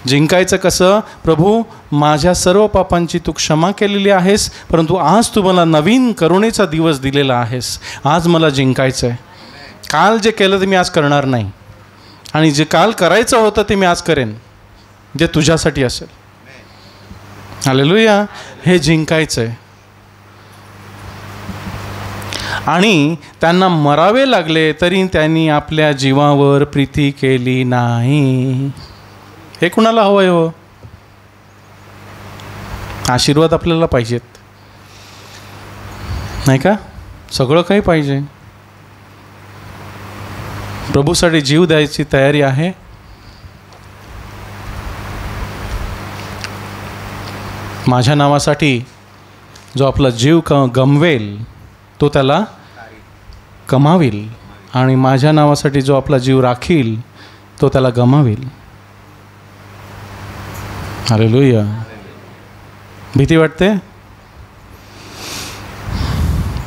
जिंकायचं कसं? प्रभू माझ्या सर्व पापांची तू क्षमा केलेली आहेस, परंतु आज तू मला नवीन करुणेचा दिवस दिलेला आहेस. आज मला जिंकायचं आहे. काल जे केलं ते मी आज करणार नाही, आणि जे काल करायचं होतं ते मी आज करेन, जे तुझ्यासाठी असेल. हालेलुया. हे जिंकायचं आहे. आणि त्यांना मरावे लागले तरी त्यांनी आपल्या जीवावर प्रीती केली नाही. हे कुणाला हवंय हो? आशीर्वाद आपल्याला पाहिजेत, नाही का? सगळं काही पाहिजे. प्रभूसाठी जीव द्यायची तयारी आहे. माझ्या नावासाठी जो आपला जीव गमवेल तो त्याला कमावेल, आणि माझ्या नावासाठी जो आपला जीव राखील तो त्याला गमावेल. हालेलुया. भीती वाटते?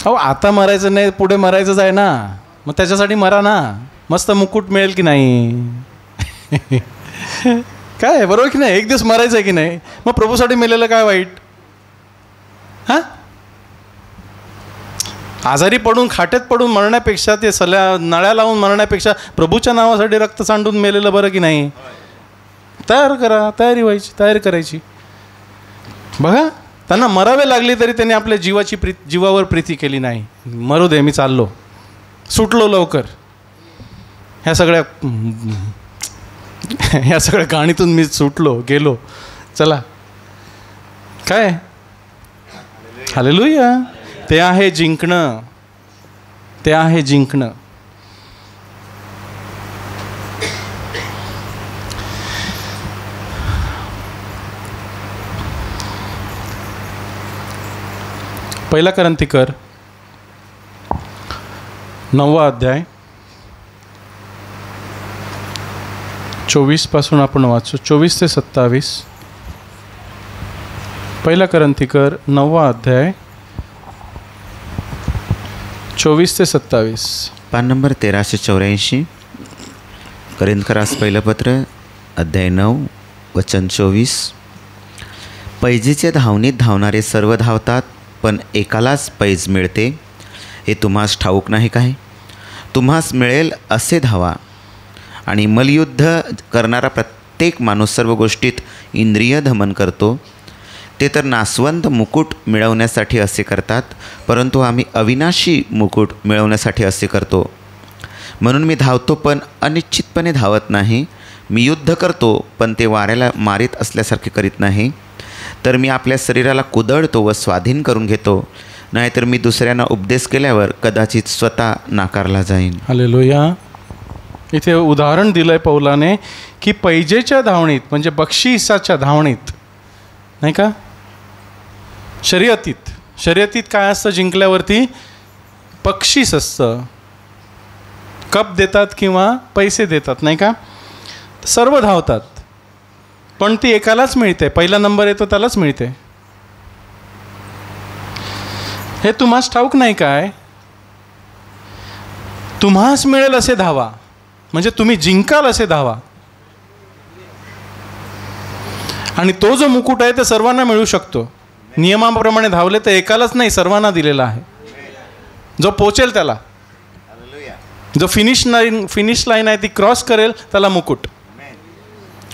अहो आता मरायचं नाही, पुढे मरायचंच आहे ना, मग त्याच्यासाठी मरा ना. मस्त मुकुट मिळेल की नाही? काय बरोबर की नाही? एक दिवस मरायचं आहे की नाही? मग प्रभूसाठी मेलेलं काय वाईट? हां, आजारी पडून खाट्यात पडून मरण्यापेक्षा, ते नळ्या लावून मरण्यापेक्षा प्रभूच्या नावासाठी रक्त सांडून मेलेलं बरं की नाही? तयारी करायची. बघा, त्यांना मरावे लागले तरी त्यांनी आपल्या जीवावर प्रीती केली नाही. मरू दे, मी चाललो, सुटलो लवकर, ह्या सगळ्या गाणीतून मी सुटलो, गेलो, चला. काय? हालेलुया. ते आहे जिंकणं. ते आहे जिंकणं. पहिला करंथीकर 9वा अध्याय 24 पासून आपण वाचू, 24 ते 27. पहिला करंथीकर 9वा अध्याय 24 ते 27. पान नंबर 1384. करिंथकरास पहिलं पत्र अध्याय 9 वचन 24. पैजेच्या धावणीत धावणारे सर्व धावतात, पण एकालाच पैज मिळते, हे तुम्हास ठाऊक नाही काय? तुम्हास मिळेल असे धावा. आणि मल्लयुद्ध करणारा प्रत्येक माणूस सर्व गोष्टीत इंद्रिय दमन करतो. ते तर नासवंत मुकुट मिळवण्यासाठी असे करतात, परंतु आम्ही अविनाशी मुकुट मिळवण्यासाठी असे करतो. म्हणून मी धावतो, पण अनिश्चितपणे धावत नाही, मी युद्ध करतो, पण ते वाऱ्याला मारीत असल्यासारखे करीत नाही. तर मी आपल्या शरीराला कुदळतो व स्वाधीन करून घेतो, नाहीतर मी दुसऱ्यांना उपदेश केल्यावर कदाचित स्वतः नाकारला जाईन. हालेलुया. इथे उदाहरण दिलं आहे पौलाने की पैजेच्या धावणीत म्हणजे बक्षिसाच्या धावणीत, नाही का, शर्यतीत काय असतं, जिंकल्यावरती बक्षीस असतं, कप देतात किंवा पैसे देतात, नाही का. सर्व धावतात पण ती एकालाच मिळते, पहिला नंबर येतो त्यालाच मिळते. हे तुम्हास ठाऊक नाही काय? तुम्हास मिळेल असे धावा, म्हणजे तुम्ही जिंकाल असे धावा. आणि तो जो मुकुट आहे ते सर्वांना मिळू शकतो. नियमाप्रमाणे धावले तर एकालाच नाही, सर्वांना दिलेला आहे. जो पोचेल त्याला, जो फिनिश लाईन आहे ती क्रॉस करेल त्याला मुकुट.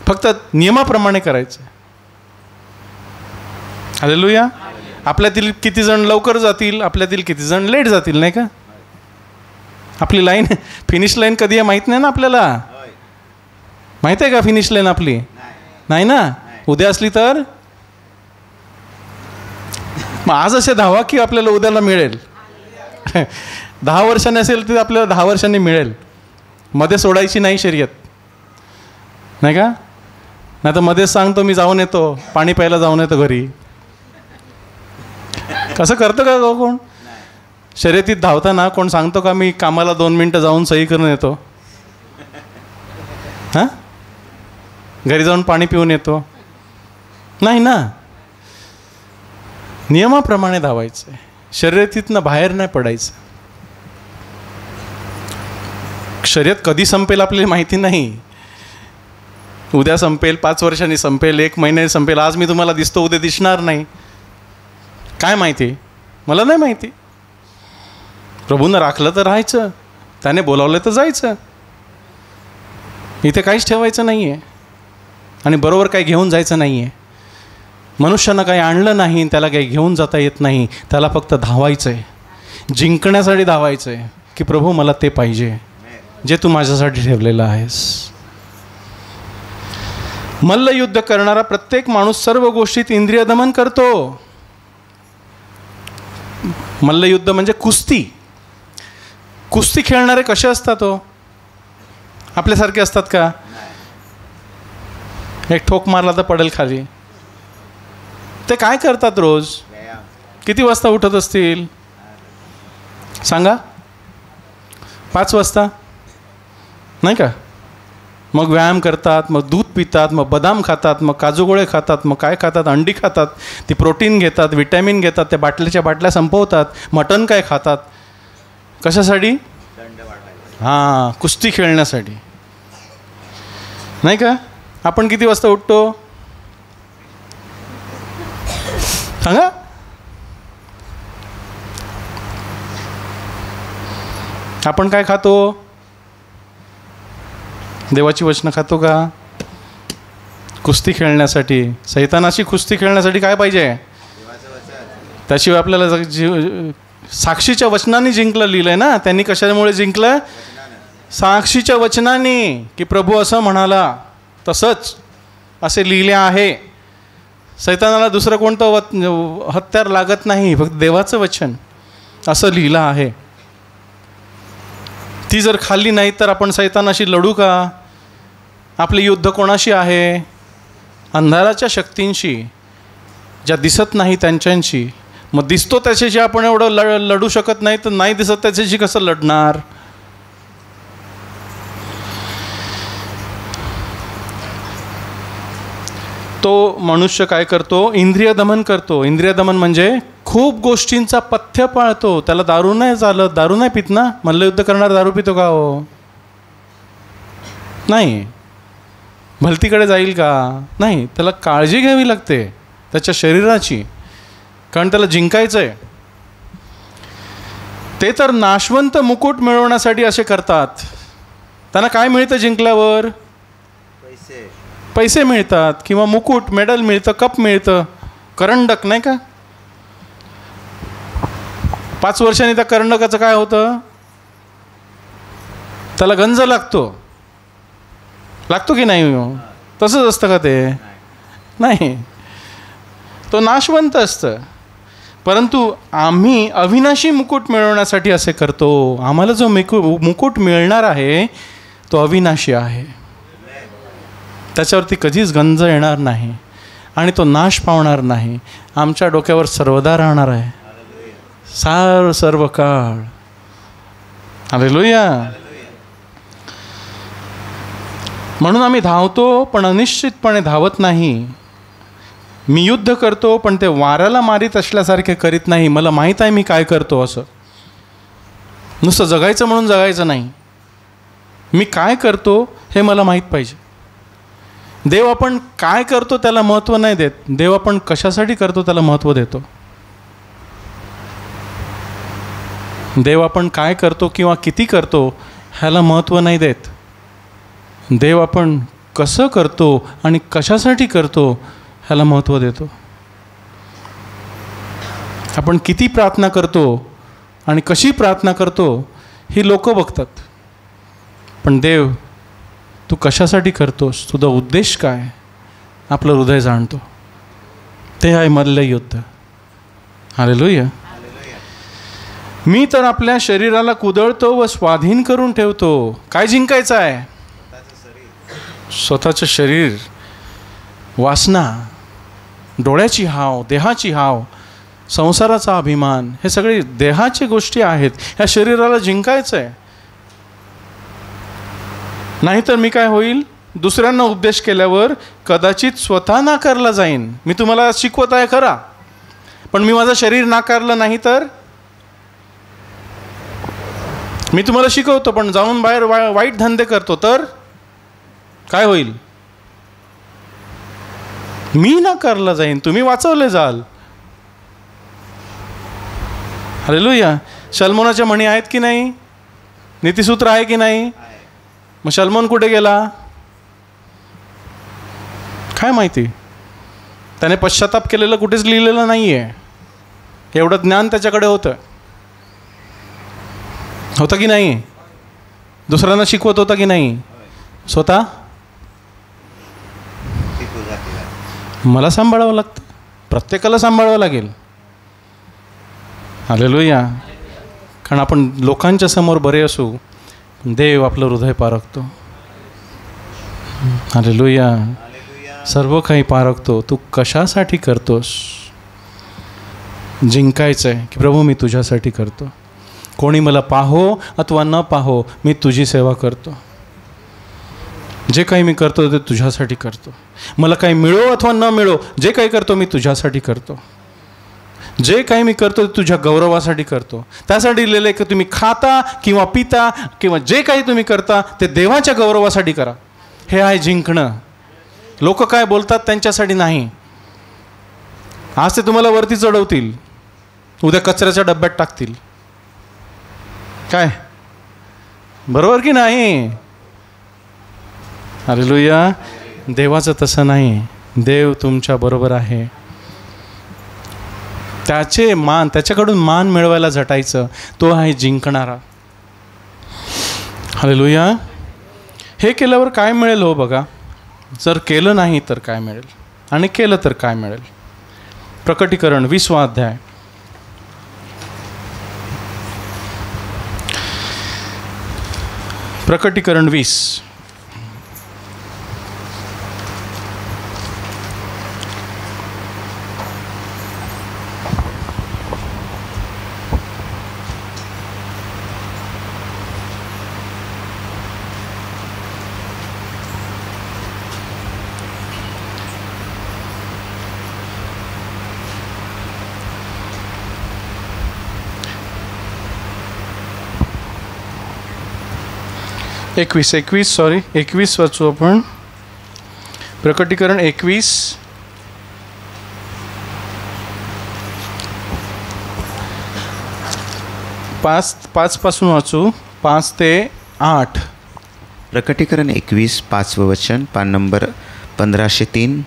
फक्त नियमाप्रमाणे करायचं. हालेलुया. आपल्यातील किती जण लवकर जातील, आपल्यातील किती जण लेट जातील, नाही का. आपली लाईन, फिनिश लाईन कधी आहे माहीत नाही ना आपल्याला. माहीत आहे का फिनिश लाईन आपली? नाही ना. उद्या असली तर मग आज असे धावा की आपल्याला उद्याला मिळेल. 10 वर्षांनी असेल तर आपल्याला 10 वर्षांनी मिळेल. मध्ये सोडायची नाही शर्यत, नाही का. नाही तर मध्येच सांगतो मी जाऊन येतो, पाणी प्यायला जाऊन येतो घरी. कसं करतं का कोण? शर्यतीत धावताना कोण सांगतो का मी कामाला 2 मिनटं जाऊन सही करून येतो, हां, घरी जाऊन पाणी पिऊन येतो? नाही ना. नियमाप्रमाणे धावायचं, शर्यतीतनं बाहेर नाही पडायचं. शर्यत कधी संपेल आपल्याला माहिती नाही. उद्या संपेल, 5 वर्षांनी संपेल, 1 महिन्याने संपेल. आज मी तुम्हाला दिसतो, उद्या दिसणार नाही. काय माहिती? मला नाही माहिती. प्रभूनं राखलं तर राहायचं, त्याने बोलावलं तर जायचं. इथे काहीच ठेवायचं नाही आहे आणि बरोबर काही घेऊन जायचं नाही आहे. मनुष्यानं काही आणलं नाही, त्याला काही घेऊन जाता येत नाही. त्याला फक्त धावायचं आहे, जिंकण्यासाठी धावायचं आहे की प्रभू मला ते पाहिजे जे तू माझ्यासाठी ठेवलेलं आहेस. मल्लयुद्ध करणारा प्रत्येक माणूस सर्व गोष्टीत इंद्रिय दमन करतो. मल्लयुद्ध म्हणजे कुस्ती. कुस्ती खेळणारे कसे असतात हो? आपल्यासारखे असतात का? एक ठोक मारला तर पडेल खाली. ते काय करतात रोज? किती वाजता उठत असतील सांगा? 5 वाजता, नाही का. मग व्यायाम करतात, मग दूध पितात, मग बदाम खातात, मग काजूगोळे खातात, मग काय खातात, अंडी खातात, ती प्रोटीन घेतात, विटॅमिन घेतात, त्या बाटल्या संपवतात, मटण काय खातात. कशासाठी? हां, कुस्ती खेळण्यासाठी, नाही का. आपण किती वाजता उठतो सांगा? आपण काय खातो? देवाची वचनं खातो का? कुस्ती खेळण्यासाठी, सैतानाशी कुस्ती खेळण्यासाठी काय पाहिजे? त्याशिवाय आपल्याला साक्षीच्या वचनाने जिंकलं लिहिलंय ना. त्यांनी कशामुळे जिंकलं? साक्षीच्या वचनाने, की प्रभू असं म्हणाला तसंच असे लिहिले आहे. सैतानाला दुसरं कोणतं हत्यार लागत नाही, फक्त देवाचं वचन असं लिहिलं आहे. ती जर खाल्ली नाही तर आपण सैतानाशी लढू का? आपले युद्ध कोणाशी आहे? अंधाराच्या शक्तींशी, ज्या दिसत नाही त्यांच्याशी. मग दिसतो त्याच्याशी आपण एवढं लढू शकत नाही, तर नाही दिसत त्याच्याशी कसं लढणार? तो मनुष्य काय करतो? इंद्रिय दमन करतो. इंद्रिय दमन म्हणजे खूप गोष्टींचा पथ्य पाळतो. त्याला दारू नाही चालत, दारू नाही पित ना. मल्लयुद्ध करणार दारू पितो का हो? नाही. भलतीकडे जाईल का? नाही. त्याला काळजी घ्यावी लागते त्याच्या शरीराची, कारण त्याला जिंकायचं आहे. ते तर नाशवंत मुकुट मिळवण्यासाठी असे करतात. त्यांना काय मिळतं जिंकल्यावर? पैसे मिळतात, किंवा मुकुट, मेडल मिळतं, कप मिळतं, करंडक, नाही का. 5 वर्षांनी त्या करंडकाचं काय होतं? त्याला गंज लागतो. लागतो की नाही? तसंच असतं का ते? नाही, तो नाशवंत असतं. परंतु आम्ही अविनाशी मुकुट मिळवण्यासाठी असे करतो. आम्हाला जो मुकुट मिळणार आहे तो अविनाशी आहे, त्याच्यावरती कधीच गंज येणार नाही आणि तो नाश पावणार नाही. आमच्या डोक्यावर सर्वदा राहणार आहे, सर्व काळ. हालेलुया. म्हणून आम्ही धावतो पण अनिश्चितपणे धावत नाही. मी युद्ध करतो पण ते वाऱ्याला मारीत असल्यासारखे करीत नाही. मला माहीत आहे मी काय करतो. असं नुसतं जगायचं म्हणून जगायचं नाही. मी काय करतो हे मला माहीत पाहिजे. देव आपण काय करतो त्याला महत्त्व नाही देत. देव आपण कशासाठी करतो त्याला महत्त्व देतो. देव आपण काय करतो किंवा किती करतो ह्याला महत्त्व नाही देत. देव आपण कसं करतो आणि कशासाठी करतो ह्याला महत्त्व देतो. आपण किती प्रार्थना करतो आणि कशी प्रार्थना करतो ही लोक बघतात, पण देव तू कशासाठी करतोस, तुझा उद्देश काय, आपलं हृदय जाणतो. ते आहे मल्लयुद्ध. हालेलुया. मी तर आपल्या शरीराला कुदळतो व स्वाधीन करून ठेवतो. काय जिंकायचं आहे? स्वतःचं शरीर, वासना, डोळ्याची हाव, देहाची हाव, संसाराचा अभिमान, हे सगळे देहाची गोष्टी आहेत. ह्या शरीराला जिंकायचं आहे. नाहीतर मी काय होईल, दुसऱ्यांना उपदेश केल्यावर कदाचित स्वतः नाकारला जाईन. मी तुम्हाला शिकवत आहे खरा, पण मी माझं शरीर नाकारलं नाही तर? मी तुम्हाला शिकवतो पण जाऊन बाहेर वाईट धंदे करतो तर काय होईल? मी नाकारला जाईन, तुम्ही वाचवले जाल. हालेलुया. सलमोनाच्या म्हणी आहेत की नाही? नीतिसूत्र आहे की नाही? मग सलमोन कुठे गेला काय माहिती? त्याने पश्चाताप केलेलं कुठेच लिहिलेलं नाही आहे. एवढं ज्ञान त्याच्याकडे होतं की नाही? दुसऱ्यांना शिकवत होता की नाही? स्वतः मला सांभाळावं लागतं, प्रत्येकाला सांभाळावं लागेल. हालेलुया. कारण आपण लोकांच्या समोर बरे असू, देव आपलं हृदय पारखतो. हालेलुया. सर्व काही पारखतो. तू कशासाठी करतोस? जिंकायचं आहे की प्रभू मी तुझ्यासाठी करतो. कोणी मला पाहो अथवा न पाहो, मी तुझी सेवा करतो. जे काही मी करतो ते तुझ्यासाठी करतो. मला काही मिळो अथवा न मिळो, जे काही करतो मी तुझ्यासाठी करतो. जे काही मी करतो ते तुझ्या गौरवासाठी करतो. त्यासाठी लिहिलं आहे की तुम्ही खाता किंवा पिता किंवा जे काही तुम्ही करता ते देवाच्या गौरवासाठी करा. हे आहे जिंकणं. लोक काय बोलतात त्यांच्यासाठी नाही. आज ते तुम्हाला वरती चढवतील, उद्या कचऱ्याच्या डब्यात टाकतील. काय बरोबर की नाही? हालेलुया. देवाचं तसं नाही. देव तुमच्या बरोबर आहे. त्याच्याकडून मान मिळवायला झटायचं. तो आहे जिंकणारा. हालेलुया. हे केल्यावर काय मिळेल हो बघा. जर केलं नाही तर काय मिळेल आणि केलं तर काय मिळेल? प्रकटीकरण 20वा अध्याय. प्रकटीकरण 20. एकवीस वाचू आपण. प्रकटीकरण 21 5 पासून वाचू. 5 ते 8. प्रकटीकरण 21 5वं वचन, पान नंबर 1503.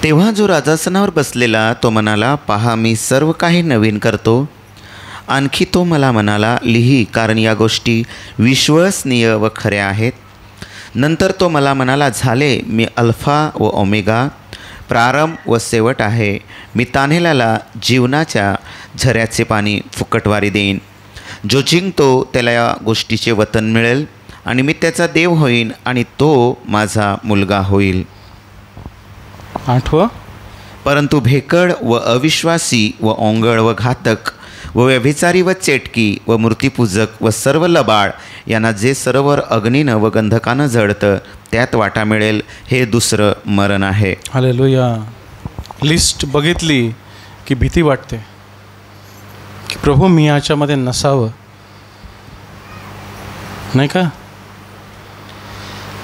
तेव्हा जो राजासनावर बसलेला तो म्हणाला, पहा मी सर्व काही नवीन करतो. आणखी तो मला म्हणाला, लिही, कारण या गोष्टी विश्वसनीय व खऱ्या आहेत. नंतर तो मला म्हणाला, झाले, मी अल्फा व ओमेगा, प्रारंभ व शेवट आहे. मी तान्हेल्याला जीवनाच्या झऱ्याचे पाणी फुकटवारी देईन. जो जिंकतो त्याला या गोष्टीचे वतन मिळेल आणि मी त्याचा देव होईन आणि तो माझा मुलगा होईल. 8. परंतु भेकड व अविश्वासी व ओंगळ व घातक व व्यभिचारी व चेटकी व मूर्तिपूजक व सर्व लबाड यांना जे सरोवर अग्नीनं व गंधकानं जळतं त्यात वाटा मिळेल. हे दुसरं मरण आहे. हालेलुया. लिस्ट बघितली की भीती वाटते की प्रभू मी याच्यामध्ये नसावं, नाही का?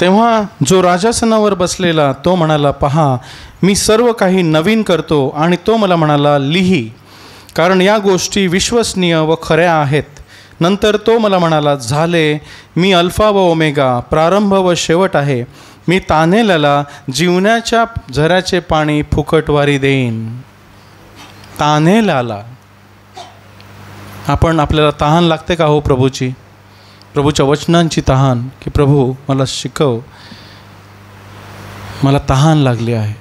तेव्हा जो राजासनावर बसलेला तो म्हणाला, पहा मी सर्व काही नवीन करतो. आणि तो मला म्हणाला, लिही, कारण या गोष्टी विश्वसनीय व खऱ्या आहेत. नंतर तो मला म्हणाला, झाले, मी अल्फा व ओमेगा, प्रारंभ व शेवट आहे. मी तान्हेल्याला जीवनाच्या झऱ्याचे पाणी फुकटवारी देईन. तान्हेल्याला आपल्याला तहान लागते का हो प्रभूची, प्रभूच्या वचनांची तहान, की प्रभू मला शिकव, मला तहान लागली आहे,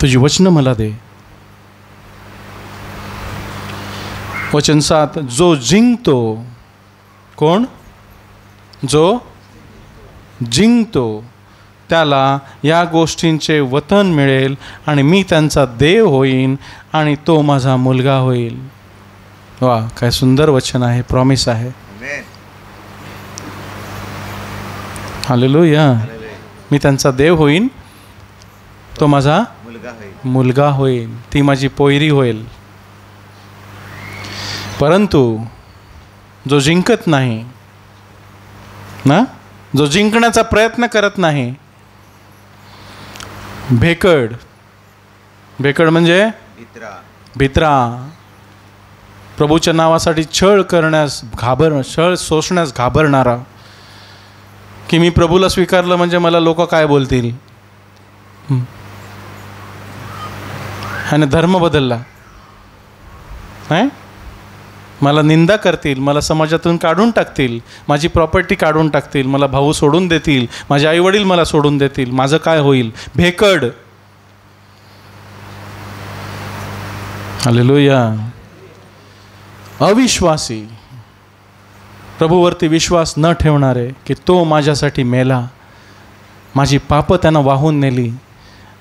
तुझी वचनं मला दे. वचन 7, जो जिंकतो, कोण? जो जिंकतो त्याला या गोष्टींचे वतन मिळेल आणि मी त्यांचा देव होईन आणि तो माझा मुलगा होईल. वा, काय सुंदर वचन आहे, प्रॉमिस आहे. हालेलुया. मी त्यांचा देव होईन, तो माझा मुलगा होईल, ती माझी पोयरी होईल. परंतु जो जिंकत नाही ना, जो जिंकण्याचा प्रयत्न करत नाही, भेकड म्हणजे भित्रा, प्रभूच्या नावासाठी छळ शोषण्यास घाबरणारा, की मी प्रभूला स्वीकारलं म्हणजे मला लोक काय बोलतील, आणि धर्म बदलला नाही, मला निंदा करतील, मला समाजातून काढून टाकतील, माझी प्रॉपर्टी काढून टाकतील, मला भाऊ सोडून देतील, माझे आईवडील मला सोडून देतील, माझं काय होईल. भेकड. हालेलुया. अविश्वासी, प्रभूवरती विश्वास न ठेवणारे, की तो माझ्यासाठी मेला, माझी पापं त्यानं वाहून नेली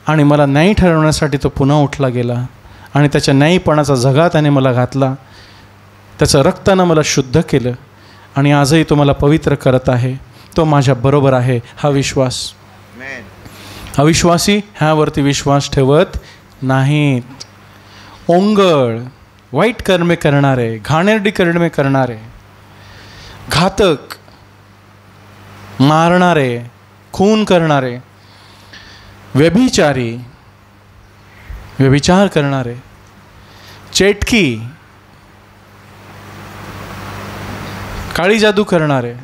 आणि मला न्यायी ठरवण्यासाठी तो पुन्हा उठला गेला आणि त्याच्या न्यायीपणाचा झगा त्याने मला घातला, त्याचं रक्तानं मला शुद्ध केलं आणि आजही तो मला पवित्र करत आहे, तो माझ्या बरोबर आहे. हा विश्वास. अविश्वासी ह्यावरती विश्वास ठेवत नाहीत. ओंगळ, वाईट कर्मे करणारे, घाणेरडी कर्मे करणारे, घातक, मारणारे, खून करणारे, व्यभिचारी, व्यभिचार करणारे, चेटकी, काळी जादू करणारे,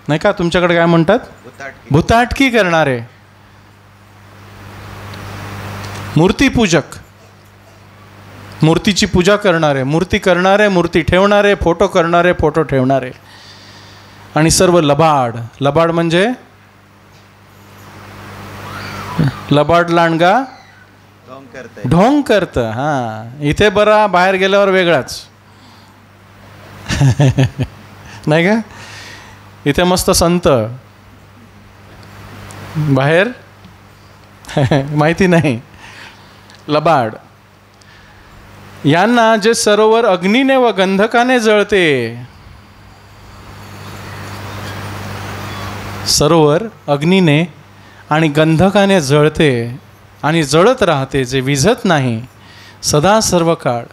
नाही का, तुमच्याकडे काय म्हणतात, भुताटकी करणारे, मूर्तिपूजक, मूर्तीची पूजा करणारे, मूर्ती करणारे, मूर्ती ठेवणारे, फोटो करणारे, फोटो ठेवणारे, आणि सर्व लबाड. लबाड म्हणजे लबाड लांडगा ढोंग करतं. हां, इथे बरा, बाहेर गेल्यावर वेगळाच, नाही का. इथे मस्त संत, बाहेर माहिती नाही. लबाड. यांना जे सरोवर अग्नीने व गंधकाने जळते, सरोवर अग्नीने आणि गंधकाने जळते आणि जळत राहते, जे विझत नाही सदा सर्व काळ,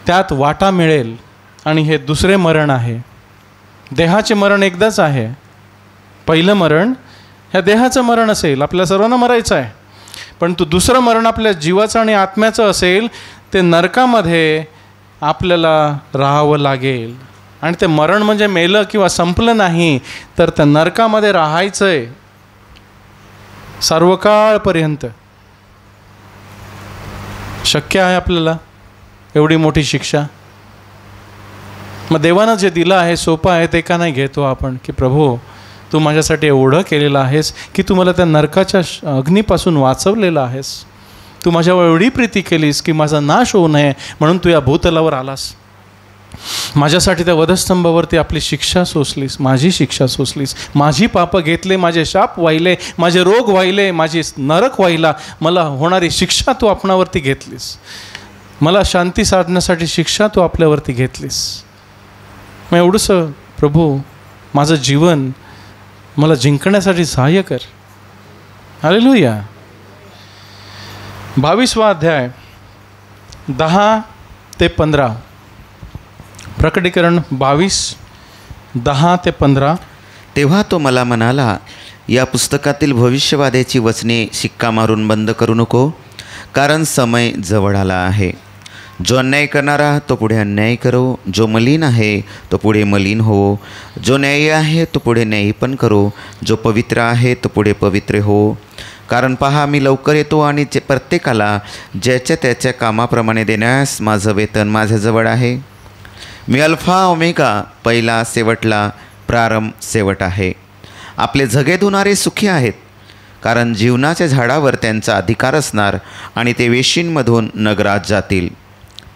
त्यात वाटा मिळेल. आणि हे दुसरे मरण आहे. देहाचे मरण एकदाच आहे. पहिलं मरण ह्या देहाचं मरण असेल, आपल्या सर्वांना मरायचं आहे. पण तो दुसरं मरण आपल्या जीवाचं आणि आत्म्याचं असेल, ते नरकामध्ये आपल्याला राहावं लागेल. आणि ते मरण म्हणजे मेलं किंवा संपलं नाही, तर त्या नरकामध्ये राहायचं आहे सर्वकाळपर्यंत. शक्य आहे आपल्याला एवढी मोठी शिक्षा? मग देवानं जे दिलं आहे सोपं आहे ते का नाही घेतो आपण, की प्रभू तू माझ्यासाठी एवढं केलेलं आहेस की तू मला त्या नरकाच्या अग्नीपासून वाचवलेलं आहेस. तू माझ्यावर एवढी प्रीती केलीस की माझा नाश होऊ नये म्हणून तू या भूतलावर आलास. माझ्यासाठी त्या वधस्तंभावरती आपली शिक्षा सोसलीस, माझी शिक्षा सोसलीस, माझी पापं घेतले, माझे शाप वाहिले, माझे रोग वाहिले, माझी नरक वाहिला, मला होणारी शिक्षा तू आपणावरती घेतलीस, मला शांती साधण्यासाठी शिक्षा तू आपल्यावरती घेतलीस. मग एवढंसं प्रभू माझं जीवन मला जिंकण्यासाठी सहाय्य कर. हालेलुया. 22वा अध्याय 10 ते 15. प्रकटीकरण 22:10 ते 15. तेव्हा तो मला म्हणाला, या पुस्तकातील भविष्यवाद्याची वचने शिक्का मारून बंद करू नको, कारण समय जवळ आला आहे. जो अन्याय करणारा तो पुढे अन्याय करो, जो मलिन आहे तो पुढे मलिन हो, जो न्यायी आहे तो पुढे न्यायी पण करो, जो पवित्र आहे तो पुढे पवित्र हो. कारण पहा, मी लवकर येतो आणि प्रत्येकाला ज्याच्या त्याच्या कामाप्रमाणे देण्यास माझं वेतन माझ्याजवळ आहे. मी अल्फा ओमेगा, पहिला शेवटला, प्रारंभ शेवट आहे. आपले झगे धुणारे सुखी आहेत, कारण जीवनाच्या झाडावर त्यांचा अधिकार असणार आणि ते वेशींमधून नगरात जातील.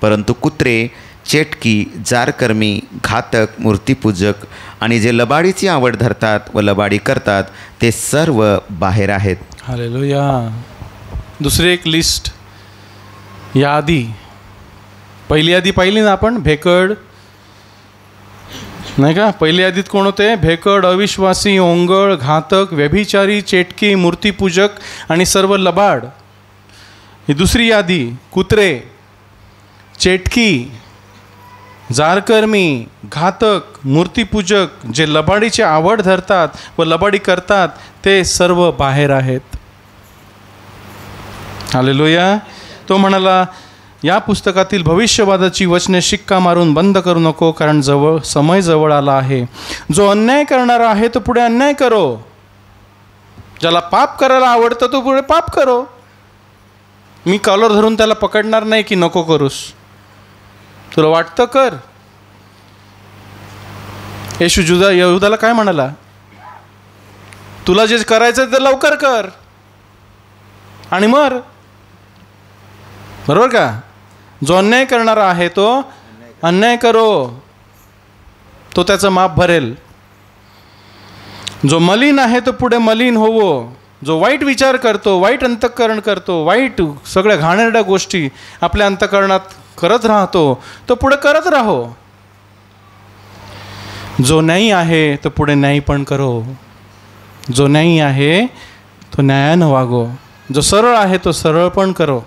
परंतु कुत्रे, चेटकी, जारकर्मी, घातक, मूर्तीपूजक आणि जे लबाडीची आवड धरतात व लबाडी करतात ते सर्व बाहेर आहेत. हालेलुया. दुसरी एक लिस्ट, यादी. पहिली यादी पाहिली ना आपण, भेकड, नाही का? पहिल्या यादीत कोण होते? भेकड, अविश्वासी, ओंगळ, घातक, व्यभिचारी, चेटकी, मूर्तीपूजक आणि सर्व लबाड. ही दुसरी यादी, कुत्रे, चेटकी, जारकर्मी, घातक, मूर्तीपूजक, जे लबाडीची आवड धरतात व लबाडी करतात ते सर्व बाहेर आहेत. हालेलुया. तो म्हणाला, या पुस्तकातील भविष्यवादाची वचने शिक्का मारून बंद करू नको, कारण समय जवळ आला आहे. जो अन्याय करणारा आहे तो पुढे अन्याय करो, ज्याला पाप करायला आवडतं तो पुढे पाप करो. मी कॉलर धरून त्याला पकडणार नाही की नको करूस, तुला वाटतं कर. येशू यहूदाला काय म्हणाला? तुला जे करायचं ते लवकर कर आणि मर. बरोबर का? जो अन्याय करणारा आहे तो अन्याय करो, तो त्याचं माप भरेल. जो मलिन आहे तो पुढे मलिन होवो. जो वाईट विचार करतो, वाईट अंतःकरण करतो, वाईट सगळ्या घाणेरड्या गोष्टी आपल्या अंतःकरणात करत राहतो, तो पुढे करत राहो. जो न्यायी आहे तो पुढे न्यायी पण करो. जो न्यायी आहे तो न्यायानं वागो. जो सरळ आहे तो सरळ पण करो.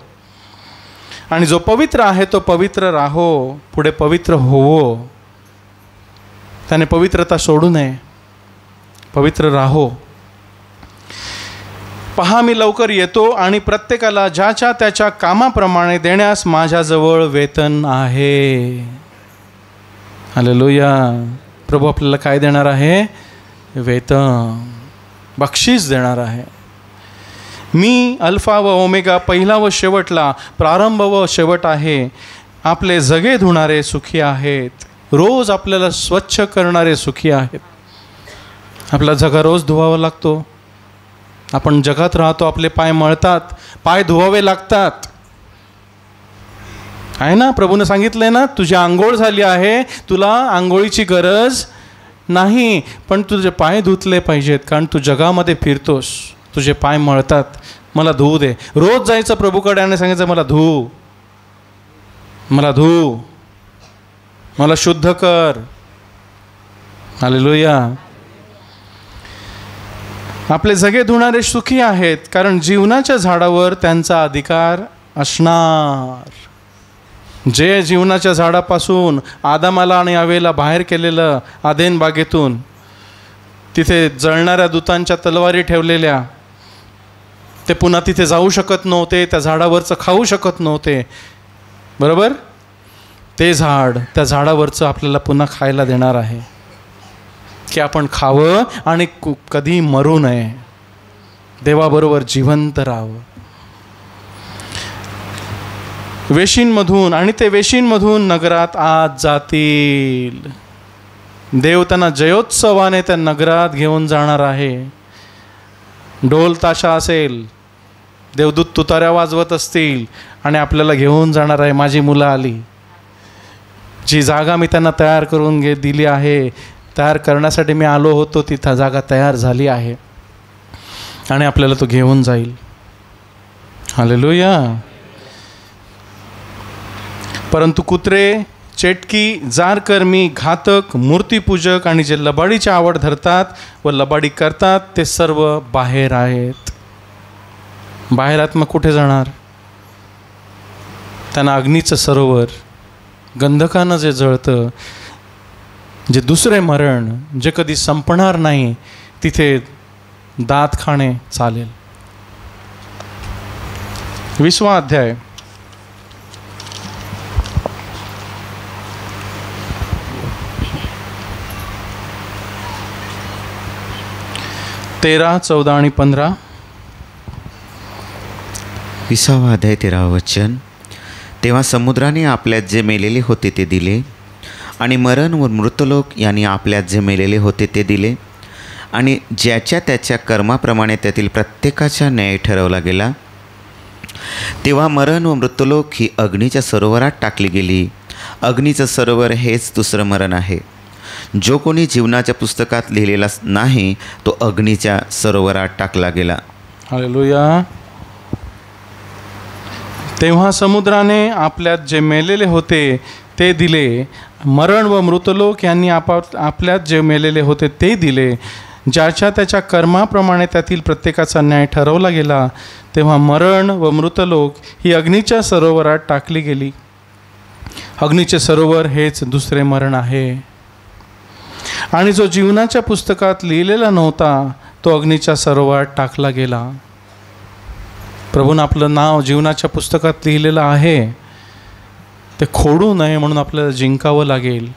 आणि जो पवित्र आहे तो पवित्र राहो, पुढे पवित्र होवो. त्याने पवित्रता सोडू नये, पवित्र राहो. पहा, मी लवकर येतो आणि प्रत्येकाला ज्याच्या त्याच्या कामाप्रमाणे देण्यास माझ्याजवळ वेतन आहे. हालेलुया. प्रभू आपल्याला काय देणार आहे? वेतन, बक्षीस देणार आहे. मी अल्फा व ओमेगा, पहिला व शेवटला, प्रारंभ व शेवट आहे. आपले जगे धुणारे सुखी आहेत, रोज आपल्याला स्वच्छ करणारे सुखी आहेत. आपला जगा रोज धुवावा लागतो. आपण जगात राहतो, आपले पाय मळतात, पाय धुवावे लागतात, आहे ना? प्रभूने सांगितलंय ना, तुझी आंघोळ झाली आहे, तुला आंघोळीची गरज नाही, पण तुझे पाय धुतले पाहिजेत, कारण तू जगामध्ये फिरतोस, तुझे पाय मळतात. मला धुवू दे. रोज जायचं प्रभूकडे आणि सांगायचं, मला धुवू, मला धुवू, मला शुद्ध कर. हालेलुया. आपले जगे धुणारे सुखी आहेत, कारण जीवनाच्या झाडावर त्यांचा अधिकार असणार. जे जीवनाच्या झाडापासून आदामाला आणि हवेला बाहेर केलेलं आदेन बागेतून, तिथे जळणाऱ्या दूतांच्या तलवारी ठेवलेल्या, ते पुन्हा तिथे जाऊ शकत नव्हते, त्या झाडावरचं खाऊ शकत नव्हते. बरोबर? ते झाड, त्या झाडावरचं आपल्याला पुन्हा खायला देणार आहे, की आपण खावं आणि कधी मरू नये, देवाबरोबर जिवंत राहावं. वेशींमधून, आणि ते वेशींमधून नगरात आत जातील. देव त्यांना जयोत्सवाने त्या नगरात घेऊन जाणार आहे. ढोल ताशा असेल, देवदूत तुताऱ्या वाजवत असतील आणि आपल्याला घेऊन जाणार आहे. माझी मुलं आली, जी जागा मी त्यांना तयार करून दिली आहे, तयार करण्यासाठी मी आलो होतो, ती जागा तयार झाली आहे आणि आपल्याला तो घेऊन जाईल. हालेलुया. परंतु कुत्रे, चेटकी, जारकर्मी, घातक, मूर्तीपूजक आणि जे लबाडीची आवड धरतात व लबाडी करतात ते सर्व बाहेर आहेत. बाहेर आहेत मग कुठे जाणार? त्यांना अग्नीचं सरोवर, गंधकानं जे जळतं, जे दुसरे मरण, जे कधी संपणार नाही, तिथे दात खाणे चालेल. 20वा अध्याय. तेरा, 14 आणि 15. 20वा अध्याय 13वा वचन. तेव्हा समुद्राने आपल्यात जे मेलेले होते ते दिले आणि मरण व मृतलोक यांनी आपल्यात जे मेलेले होते ते दिले आणि ज्याच्या त्याच्या कर्माप्रमाणे त्यातील प्रत्येकाचा न्याय ठरवला गेला. तेव्हा मरण व मृतलोक ही अग्नीच्या सरोवरात टाकली गेली. अग्नीचं सरोवर हेच दुसरं मरण आहे. जो कोणी जीवनाच्या पुस्तकात लिहिलेला नाही तो अग्नीच्या सरोवरात टाकला गेला. हालेलुया. तेव्हा समुद्राने आपल्यात जे मेलेले होते ते दिले, मरण व मृतलोक यांनी आपल्यात जे मेलेले होते ते दिले, ज्याच्या त्याच्या कर्माप्रमाणे त्यातील प्रत्येकाचा न्याय ठरवला गेला. तेव्हा मरण व मृतलोक ही अग्नीच्या सरोवरात टाकली गेली. अग्नीचे सरोवर हेच दुसरे मरण आहे. आणि जो जीवनाच्या पुस्तकात लिहिलेला नव्हता तो अग्नीच्या सरोवरात टाकला गेला. प्रभूनं आपलं नाव जीवनाच्या पुस्तकात लिहिलेलं आहे, ते खोडू नये म्हणून आपल्याला जिंकावं लागेल.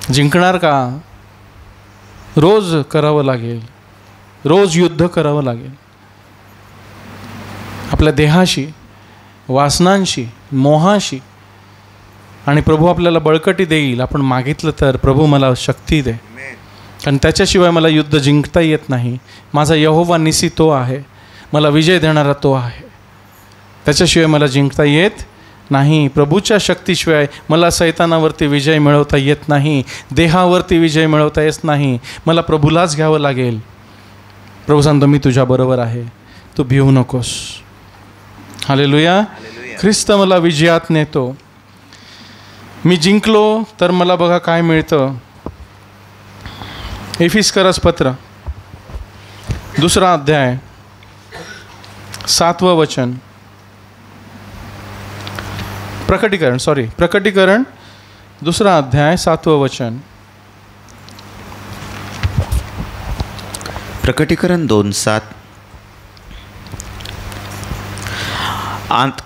जिंकणार का? रोज करावं लागेल, रोज युद्ध करावं लागेल. आपल्या देहाशी, वासनांशी, मोहाशी. आणि प्रभू आपल्याला बळकटी देईल आपण मागितलं तर. प्रभू मला शक्ती दे, कारण त्याच्याशिवाय मला युद्ध जिंकता येत नाही. माझा यहोवा निसी तो आहे, मला विजय देणारा तो आहे, त्याच्याशिवाय मला जिंकता येत नाही. प्रभूच्या शक्तीशिवाय मला सैतानावरती विजय मिळवता येत नाही, देहावरती विजय मिळवता येत नाही. मला प्रभूलाच घ्यावं लागेल. प्रभू सांगतो मी तुझ्याबरोबर आहे, तू भिवू नकोस. हालेलुया. ख्रिस्त मला विजयात नेतो. मी जिंकलो तर मला बघा काय मिळतं. एफिसकरास पत्र 2रा अध्याय 7वं वचन. प्रकटीकरण 2रा अध्याय 7वं वचन. प्रकटीकरण 2:7.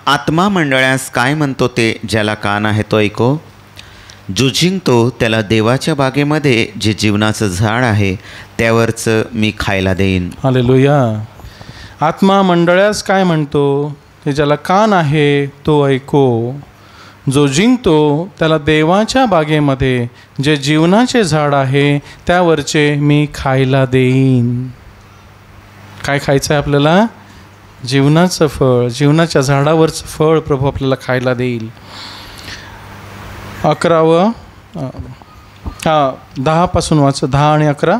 आत्मा मंडळास काय म्हणतो ते ज्याला कान आहे तो ऐको. जो जिंकतो त्याला देवाच्या बागेमध्ये जे जीवनाचं झाड आहे त्यावरचं मी खायला देईन. हालेलुया. आत्मा मंडळास काय म्हणतो ते ज्याला कान आहे तो ऐको. जो जिंकतो त्याला देवाच्या बागेमध्ये जे जीवनाचे झाड आहे त्यावरचे मी खायला देईन. काय खायचं आहे आपल्याला? जीवनाचं फळ, जीवनाच्या झाडावरचं फळ प्रभू आपल्याला खायला देईल. 11 10 पासून वाच. 10 आणि 11.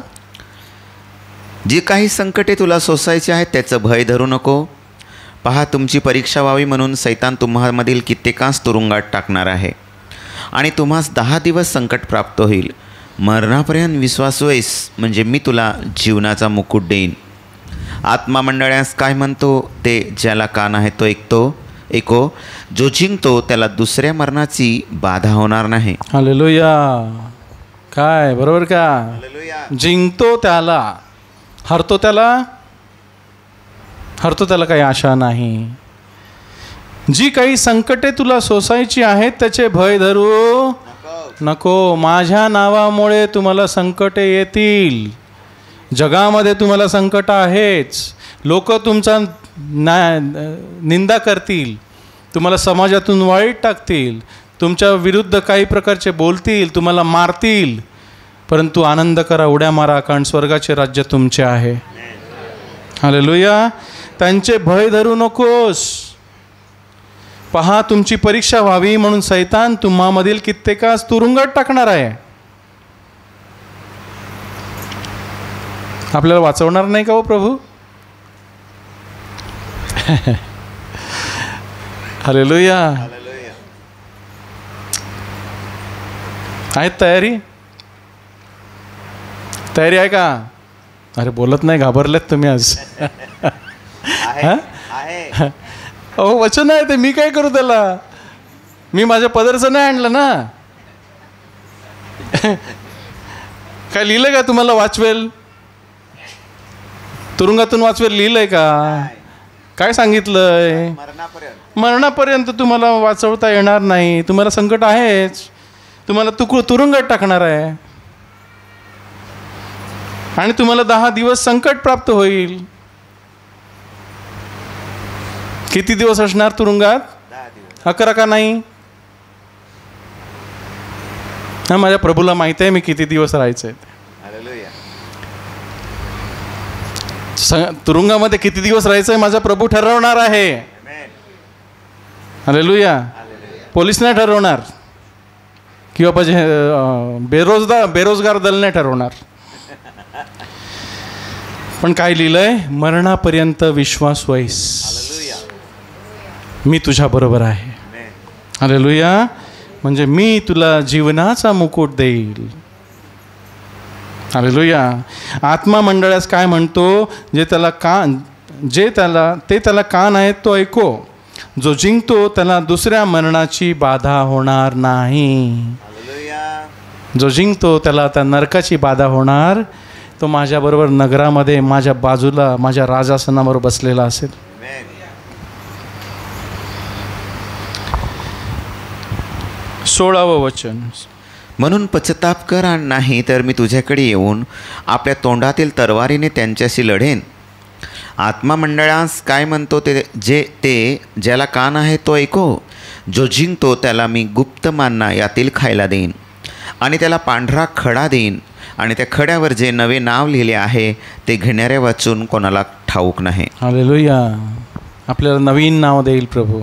जी काही संकटे तुला सोसायची आहेत त्याचं भय धरू नको. पहा, तुमची परीक्षा व्हावी म्हणून सैतान तुम्हामधील कित्येकांस तुरुंगात टाकणार आहे आणि तुम्हास 10 दिवस संकट प्राप्त होईल. मरणापर्यंत विश्वासू आहेस म्हणजे मी तुला जीवनाचा मुकुट देईन. आत्मा मंडळास काय म्हणतो ते ज्याला कान आहे तो ऐको. जो जिंकतो त्याला दुसऱ्या मरणाची बाधा होणार नाही. हालेलुया. काय बरोबर का? जिंकतो त्याला, हरतो त्याला काही आशा नाही. जी काही संकटे तुला सोसायची आहेत त्याचे भय धरू नको. माझ्या नावामुळे तुम्हाला संकटे येतील. जगामध्ये तुम्हाला संकट आहेच. लोक तुमचा निंदा करतील, तुम्हाला समाजातून वाईट टाकतील, तुमच्या विरुद्ध काही प्रकारचे बोलतील, तुम्हाला मारतील. परंतु आनंद करा, उड्या मारा, कारण स्वर्गाचे राज्य तुमचे आहे. हालेलुया. त्यांचे भय धरू नकोस. पहा, तुमची परीक्षा व्हावी म्हणून सैतान तुम्हामधील कित्येकास तुरुंगात टाकणार आहे. आपल्याला वाचवणार नाही का हो प्रभू? हालेलुया. आहेत तयारी? तयारी आहे का? अरे बोलत नाही, घाबरलेत तुम्ही आज. अहो वचन आहे ते, मी काय करू त्याला? मी माझ्या पदरचं नाही आणलं ना. काय लिहिलंय का तुम्हाला वाचवेल? तुरुंगातून वाचवेल लिहिलंय का? काय सांगितलंय? मरणापर्यंत तुम्हाला वाचवता येणार नाही. तुम्हाला संकट आहेच, तुम्हाला तुरुंगात टाकणार आहे आणि तुम्हाला 10 दिवस संकट प्राप्त होईल. किती दिवस असणार तुरुंगात? 11 का नाही? हा, माझ्या प्रभूला माहिती आहे मी किती दिवस राहायचंय. तुरुंगामध्ये किती दिवस राहायचंय माझा प्रभू ठरवणार आहे. हालेलुया. पोलीस नाही ठरवणार किंवा बेरोजगार दल नाही ठरवणार. पण काय लिहिलंय? मरणापर्यंत विश्वास वैस, मी तुझ्या बरोबर आहे. हालेलुया. म्हणजे मी तुला जीवनाचा मुकुट देईल. हालेलुया. आत्मा मंडळास काय म्हणतो? जे त्याला कान आहेत तो ऐको. जो जिंकतो त्याला दुसऱ्या मरणाची बाधा होणार नाही. जो जिंकतो त्याला त्या नरकाची बाधा होणार. तो माझ्याबरोबर नगरामध्ये माझ्या बाजूला माझ्या राजासनावर बसलेला असेल. 16वं वचन. म्हणून पश्चाताप कर, नाही तर मी तुझ्याकडे येऊन आपल्या तोंडातील तलवारीने त्यांच्याशी लढेन. आत्मा मंडळास काय म्हणतो ते ज्याला कान आहे तो ऐको. जो जिंकतो त्याला मी गुप्त मान्ना यातील खायला देईन आणि त्याला पांढरा खडा देईन आणि त्या खड्यावर जे नवे नाव लिहिले आहे ते घेणाऱ्या वाचून कोणाला ठाऊक नाही. हालेलुया. आपल्याला नवीन नाव देईल प्रभू.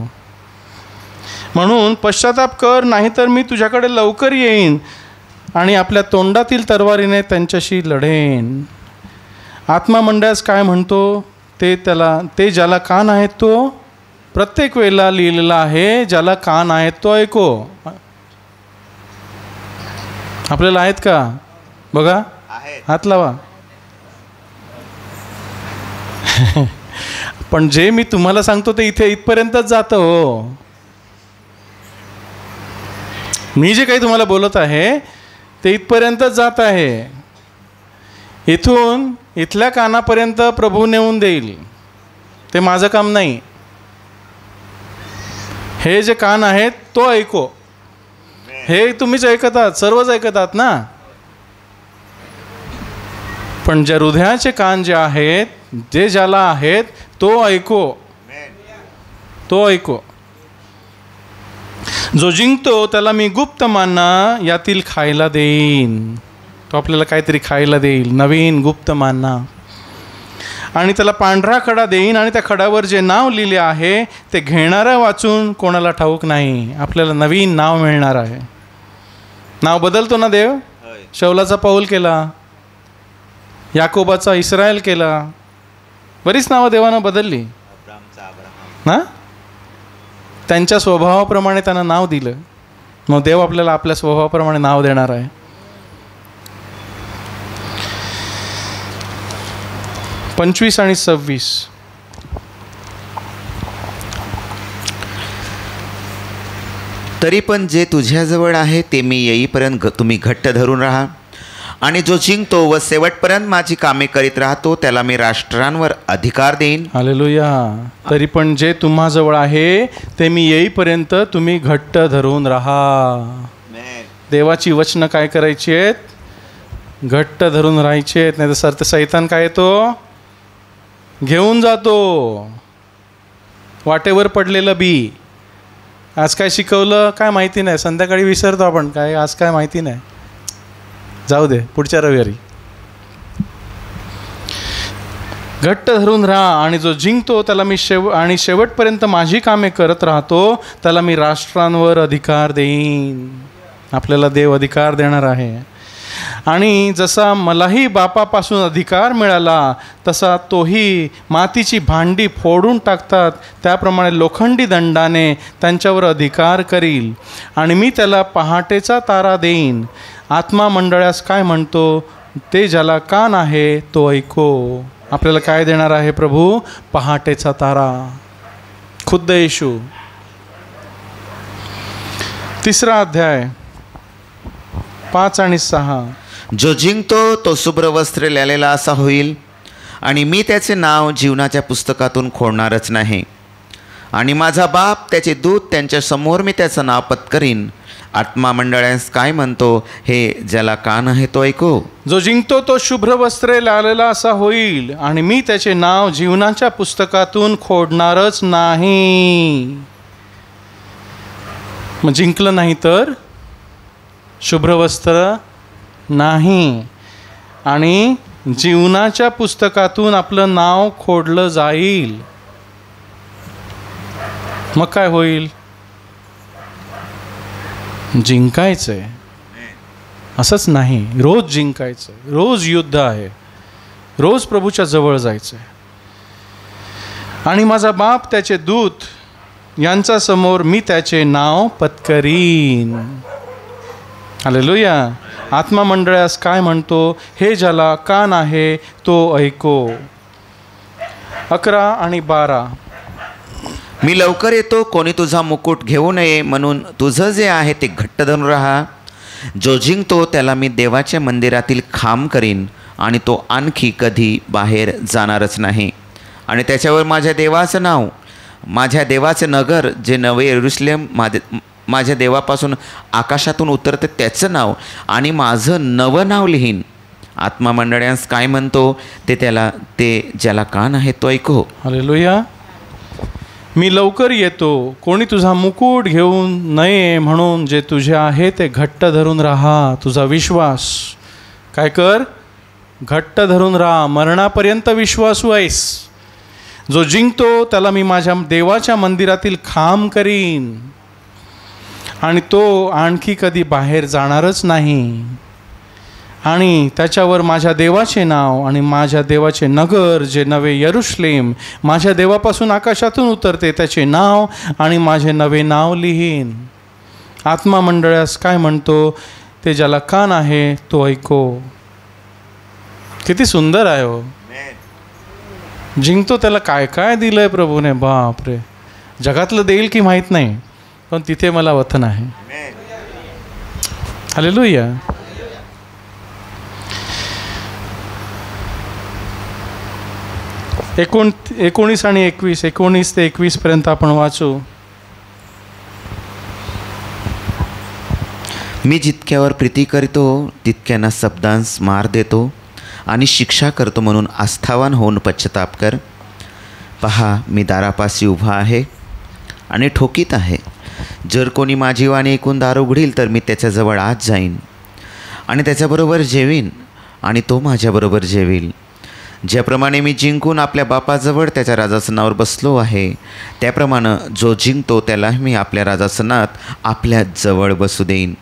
म्हणून पश्चाताप कर, नाहीतर मी तुझ्याकडे लवकर येईन आणि आपल्या तोंडातील तलवारीने त्यांच्याशी लढेन. आत्मा मंडळास काय म्हणतो? ते ज्याला कान आहेत तो, प्रत्येक वेळेला लिहिलेला आहे, ज्याला कान आहेत तो ऐको. आपल्याला आहेत का? बघा, हात लावा. पण जे मी तुम्हाला सांगतो ते इथपर्यंतच जातं हो. मी जे काही तुम्हाला बोलत आहे ते इथपर्यंतच जात आहे. इथल्या कानापर्यंत प्रभू नेऊन देईल. ते माझं काम नाही. हे जे कान आहेत तो ऐको. हे तुम्हीच ऐकतात, सर्वच ऐकतात ना. पण ज्या हृदयाचे कान जे आहेत, जे ज्याला आहेत तो ऐको. तो ऐको. जो जिंकतो त्याला मी गुप्त मान्ना यातील खायला देईन. तो आपल्याला काहीतरी खायला देईल, नवीन गुप्त मान्ना. आणि त्याला पांढरा खडा देईन आणि त्या खड्यावर जे नाव लिहिले आहे ते घेणारा वाचून कोणाला ठाऊक नाही. आपल्याला नवीन नाव मिळणार आहे. नाव बदलतो ना देव. शौलाचा पौल केला, याकोबाचा इस्रायल केला. बरीच नावं देवानं बदलली ना. त्यांच्या स्वभावाप्रमाणे त्यांना नाव दिलं. मग देव आपल्याला आपल्या स्वभावाप्रमाणे नाव देणार आहे. पंचवीस आणि 26. तरी पण जे तुझ्याजवळ आहे ते मी येईपर्यंत तुम्ही घट्ट धरून राहा. आणि जो जिंकतो व शेवटपर्यंत माझी कामे करीत राहतो त्याला मी राष्ट्रांवर अधिकार देईन. हालेलुया. तरी पण जे तुम्हाजवळ आहे ते मी येईपर्यंत तुम्ही घट्ट धरून राहा. देवाची वचनं काय करायची आहेत? घट्ट धरून राहायची आहेत. नाही तर सैतान काय येतो? घेऊन जातो. वाटेवर पडलेलं बी. आज काय शिकवलं काय माहिती नाही, संध्याकाळी विसरतो आपण. काय आज काय माहिती नाही. जाऊ दे, पुढच्या रविवारी. घट्ट धरून राहा आणि जो जिंकतो त्याला मी शेवटपर्यंत माझी कामे करत राहतो त्याला मी राष्ट्रांवर अधिकार देईन. आपल्याला देव अधिकार देणार आहे. आणि जसा मलाही बापापासून अधिकार मिळाला तसा तोही मातीची भांडी फोडून टाकतात त्याप्रमाणे लोखंडी दंडाने त्यांच्यावर अधिकार करील. आणि मी त्याला पहाटेचा तारा देईन. आत्मा मंडळास काय म्हणतो ते ज्याला कान आहे तो ऐको. आपल्याला काय देणार आहे प्रभू? पहाटेचा तारा, खुद्द येशू. 3 अध्याय 5 आणि 6. जो जिंकतो तो शुभ्र वस्त्र लिहिलेला असा होईल आणि मी त्याचे नाव जीवनाच्या पुस्तकातून खोडणारच नाही. आणि माझा बाप त्याचे दूत त्यांच्या समोर मी त्याचं नाव पत्करीन. आत्मा मंडळास काय म्हणतो हे ज्याला कान आहे तो ऐको. जो जिंकतो तो शुभ्र वस्त्रे लावलेला असा होईल आणि मी त्याचे नाव जीवनाच्या पुस्तकातून खोडणारच नाही. मग जिंकलं नाही तर शुभ्र वस्त्र नाही आणि जीवनाच्या पुस्तकातून आपलं नाव खोडलं जाईल. मग काय होईल? जिंकायचंय असंच नाही, रोज जिंकायचंय, रोज युद्ध आहे, रोज प्रभूच्या जवळ जायचंय. आणि माझा बाप त्याचे दूत यांच्या समोर मी त्याचे नाव पत्करीन. हालेलुया. आत्मा मंडळास काय म्हणतो हे ज्याला कान आहे तो ऐको. 11 आणि 12. मी लवकर येतो, कोणी तुझा मुकुट घेऊ नये म्हणून तुझं जे आहे ते घट्ट धरून राहा. जो जिंकतो त्याला मी देवाच्या मंदिरातील खांब करीन आणि तो आणखी कधी बाहेर जाणारच नाही. आणि त्याच्यावर माझ्या देवाचं नाव, माझ्या देवाचे नगर जे नवे यरूशलेम माझ्या देवापासून आकाशातून उतरते त्याचं नाव आणि माझं नवं नाव लिहीन. आत्मा मंडळांस काय म्हणतो ते ज्याला कान आहे तो ऐको. हालेलुया. मी लवकर येतो, कोणी तुझा मुकुट घेऊन नये म्हणून जे तुझे आहे ते घट्ट धरून राहा. तुझा विश्वास काय कर? घट्ट धरून राहा. मरणापर्यंत विश्वासू आहेस. जो जिंकतो त्याला मी माझ्या देवाच्या मंदिरातील खांब करीन आणि तो आणखी कधी बाहेर जाणारच नाही. आणि त्याच्यावर माझ्या देवाचे नाव आणि माझ्या देवाचे नगर जे नवे यरूशलेम माझ्या देवापासून आकाशातून उतरते त्याचे नाव आणि माझे नवे नाव लिहीन. आत्मा मंडळास काय म्हणतो ते ज्याला कान आहे तो ऐको. किती सुंदर आहे हो. जिंकतो त्याला काय काय दिलंय प्रभूने. बाप रे. जगातलं देईल की माहीत नाही, पण तिथे मला वतन आहे. हालेलुया. एकोणीस आणि 21, 19 ते 21 पर्यंत आपण वाचू. मी जितक्यावर प्रीती करतो तितक्यांना शब्दांस मार देतो आणि शिक्षा करतो म्हणून आस्थावान होऊन पश्चाताप कर. पहा, मी दारापाशी उभा आहे आणि ठोकीत आहे. जर कोणी माझी वाणी ऐकून दार उघडील तर मी त्याच्याजवळ आज जाईन आणि त्याच्याबरोबर जेवीन आणि तो माझ्याबरोबर जेवील. ज्याप्रमाणे मी जिंकून आपल्या बापाजवळ त्याच्या राजासनावर बसलो आहे त्याप्रमाणे जो जिंकतो त्याला मी आपल्या राजासनात आपल्या जवळ बसू देईन.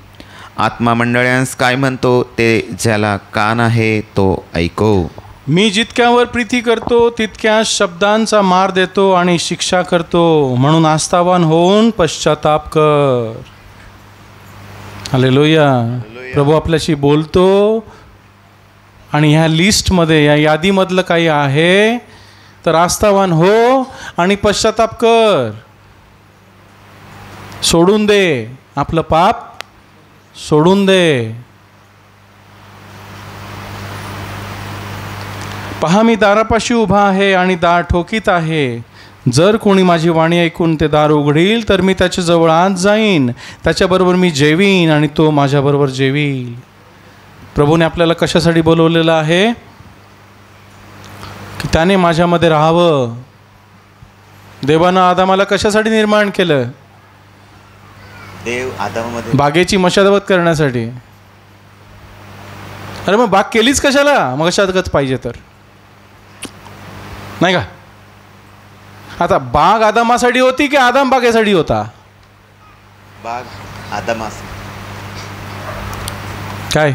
आत्मा मंडळांस काय म्हणतो ते ज्याला कान आहे तो ऐको. मी जितक्यावर प्रीती करतो तितक्या शब्दांचा मार देतो आणि शिक्षा करतो म्हणून आस्थावान होऊन पश्चाताप कर. हालेलुया. प्रभू आपल्याशी बोलतो आणि ह्या लिस्टमध्ये या यादीमधलं काही आहे तर आस्थावान हो आणि पश्चाताप कर. सोडून दे आपलं पाप, सोडून दे. पहा, मी दारापाशी उभा आहे आणि दार ठोकीत आहे. जर कोणी माझी वाणी ऐकून ते दार उघडील तर मी त्याच्याजवळ आज जाईन, त्याच्याबरोबर मी जेवीन आणि तो माझ्याबरोबर जेवील. प्रभूने आपल्याला कशासाठी बोलवलेलं आहे? की त्याने माझ्यामध्ये राहावं. देवानं आदामाला कशासाठी निर्माण केलं? देव आदामामध्ये बागेची मशागत करण्यासाठी. अरे मग बाग केलीच कशाला, मग कशातच पाहिजे तर, नाही का? आता बाग आदामासाठी होती की आदाम बागेसाठी होता? बाग आदामास, काय?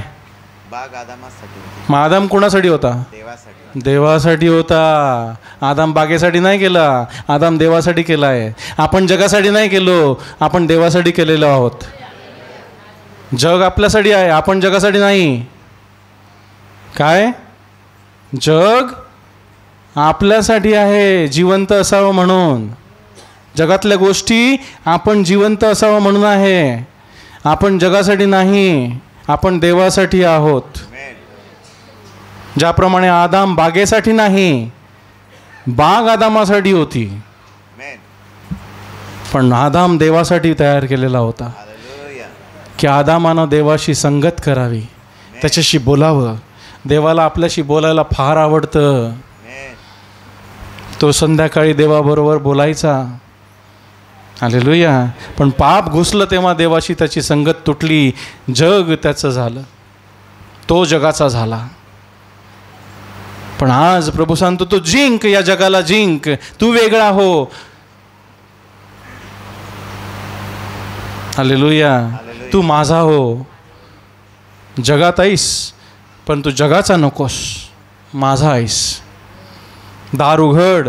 बाग आदामासाठी, मग आदाम कोणासाठी होता? देवासाठी. देवासाठी होता. आदाम बागेसाठी नाही केला, आदाम देवासाठी केला आहे. आपण जगासाठी नाही केलो, आपण देवासाठी केलेलो आहोत. जग आपल्यासाठी आहे, आपण जगासाठी नाही. काय? जग आपल्यासाठी आहे, जिवंत असावं म्हणून. जगातल्या गोष्टी आपण जिवंत असावं म्हणून आहे. आपण जगासाठी नाही, आपण देवासाठी आहोत. ज्याप्रमाणे आदाम बागेसाठी नाही, बाग आदामासाठी होती, पण आदाम देवासाठी तयार केलेला होता की आदामानं देवाशी संगत करावी, त्याच्याशी बोलावं. देवाला आपल्याशी बोलायला फार आवडतं. तो संध्याकाळी देवाबरोबर बोलायचा. हालेलुया. पण पाप घुसलं तेव्हा देवाशी त्याची संगत तुटली. जग त्याचं झालं, तो जगाचा झाला. पण आज प्रभू सांगतो, तू जिंक, या जगाला जिंक. तू वेगळा हो. हालेलुया. तू माझा हो. जगात आहेस, पण तू जगाचा नकोस, माझा आहेस. दार उघड,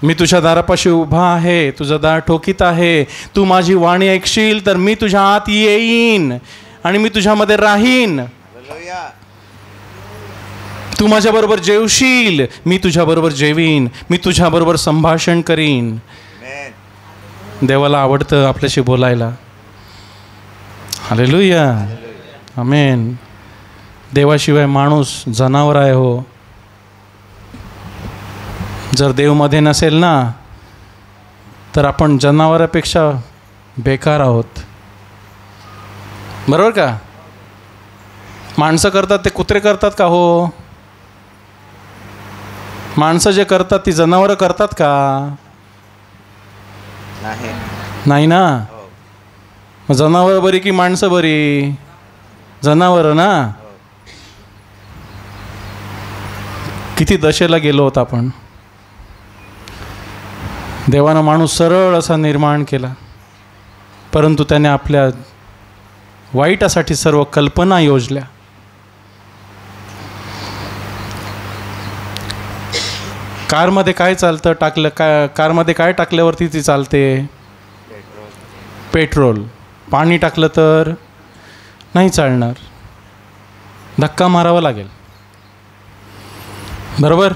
मी तुझ्या दारापाशी उभा आहे, तुझं दार ठोकीत आहे. तू माझी वाणी ऐकशील तर मी तुझ्या आत येईन आणि मी तुझ्यामध्ये राहीन. तू माझ्याबरोबर जेवशील, मी तुझ्याबरोबर जेवीन, मी तुझ्याबरोबर संभाषण करीन. देवाला आवडतं आपल्याशी बोलायला. हालेलुया. आमेन. देवाशिवाय माणूस जनावर आहे हो. जर देवमध्ये नसेल ना, तर आपण जनावरापेक्षा बेकार आहोत. बरोबर का? माणसं करतात ते कुत्रे करतात का हो? माणसं जे करतात ती जनावरं करतात का? नाही ना. मग जनावरं बरी की माणसं बरी? जनावरं ना. किती दशेला गेलो होतो आपण. देवानं माणूस सरळ असा निर्माण केला, परंतु त्याने आपल्या वाईटासाठी सर्व कल्पना योजल्या. कारमध्ये काय चालतं, टाकलं काय? कारमध्ये काय टाकल्यावरती ती चालते? पेट्रोल. पाणी टाकलं तर नाही चालणार, धक्का मारावा लागेल. बरोबर?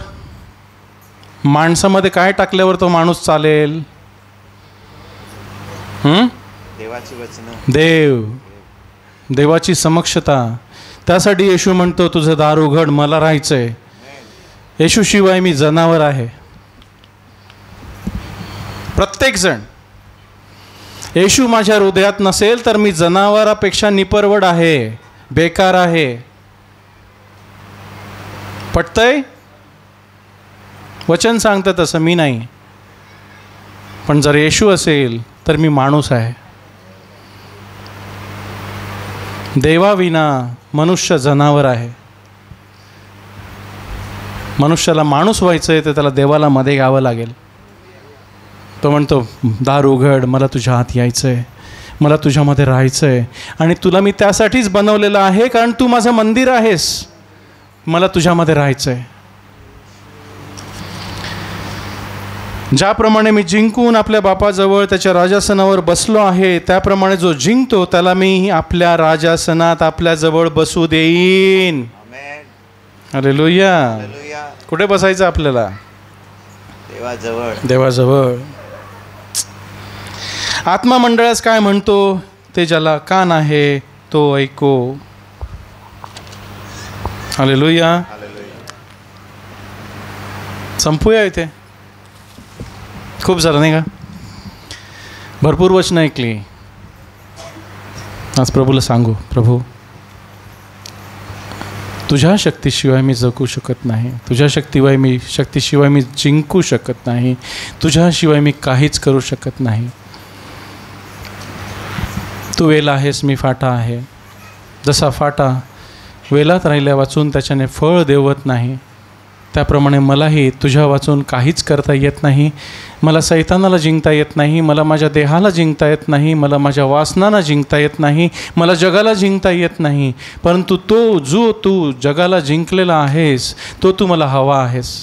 माणसामध्ये काय टाकल्यावर तो माणूस चालेल? देवाची वचनं, देवाची समक्षता. त्यासाठी येशू म्हणतो, तुझं दार उघड, मला राहायचंय. येशूशिवाय मी जनावर आहे. प्रत्येक जण. येशू माझ्या हृदयात नसेल तर मी जनावरापेक्षा निपरवड आहे, बेकार आहे. पटतंय? वचन सांगतं तसं, मी नाही. पण जर येशू असेल तर मी माणूस आहे. देवाविना मनुष्य जनावर आहे. मनुष्याला माणूस व्हायचं आहे तर त्याला देवाला मध्ये घ्यावं लागेल. तो म्हणतो, दार उघड, मला तुझ्या हात यायचं आहे, मला तुझ्यामध्ये राहायचं आहे. आणि तुला मी त्यासाठीच बनवलेलं आहे, कारण तू माझं मंदिर आहेस. मला तुझ्यामध्ये राहायचं आहे. ज्याप्रमाणे मी जिंकून आपल्या बापाजवळ त्याच्या राजासनावर बसलो आहे, त्याप्रमाणे जो जिंकतो त्याला मी आपल्या राजासनात आपल्याजवळ बसू देईन. हालेलुया. कुठे बसायचं आपल्याला? देवाजवळ. देवाजवळ. आत्मा मंडळास काय म्हणतो ते ज्याला कान आहे तो ऐको. हालेलुया. संपूया इथे. खूप झालं नाही का? भरपूर वचनं ऐकली. आज प्रभूला सांगू, प्रभू तुझ्या शक्तीशिवाय मी जगू शकत नाही, तुझ्या शक्तीशिवाय मी जिंकू शकत नाही, तुझ्याशिवाय मी काहीच करू शकत नाही. तू वेल आहेस, मी फाटा आहे. जसा फाटा वेलात राहिल्या वाचून त्याच्याने फळ देवत नाही, त्याप्रमाणे मलाही तुझ्या वाचून काहीच करता येत नाही. मला सैतानाला जिंकता येत नाही, मला माझ्या देहाला जिंकता येत नाही, मला माझ्या वासनांना जिंकता येत नाही, मला जगाला जिंकता येत नाही. परंतु जो तू जगाला जिंकलेला आहेस तो तू मला हवा आहेस.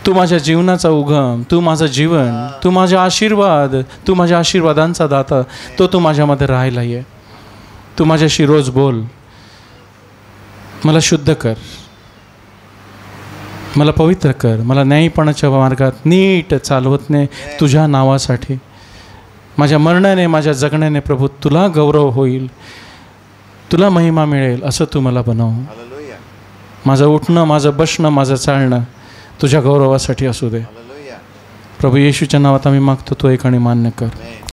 तू माझ्या जीवनाचा उगम, तू माझं जीवन, तू माझे आशीर्वाद, तू माझ्या आशीर्वादांचा दाता, तू माझ्यामध्ये राहायला ये. तू माझ्याशी रोज बोल, मला शुद्ध कर, मला पवित्र कर, मला न्यायीपणाच्या मार्गात नीट चालवत ने तुझ्या नावासाठी. माझ्या मरणाने माझ्या जगण्याने प्रभू तुला गौरव होईल, तुला महिमा मिळेल असं तू मला बनव. माझं उठणं, माझं बसणं, माझं चालणं तुझ्या गौरवासाठी असू दे. प्रभू येशूच्या नावात आम्ही मागतो, तो एक आणि मान्य कर.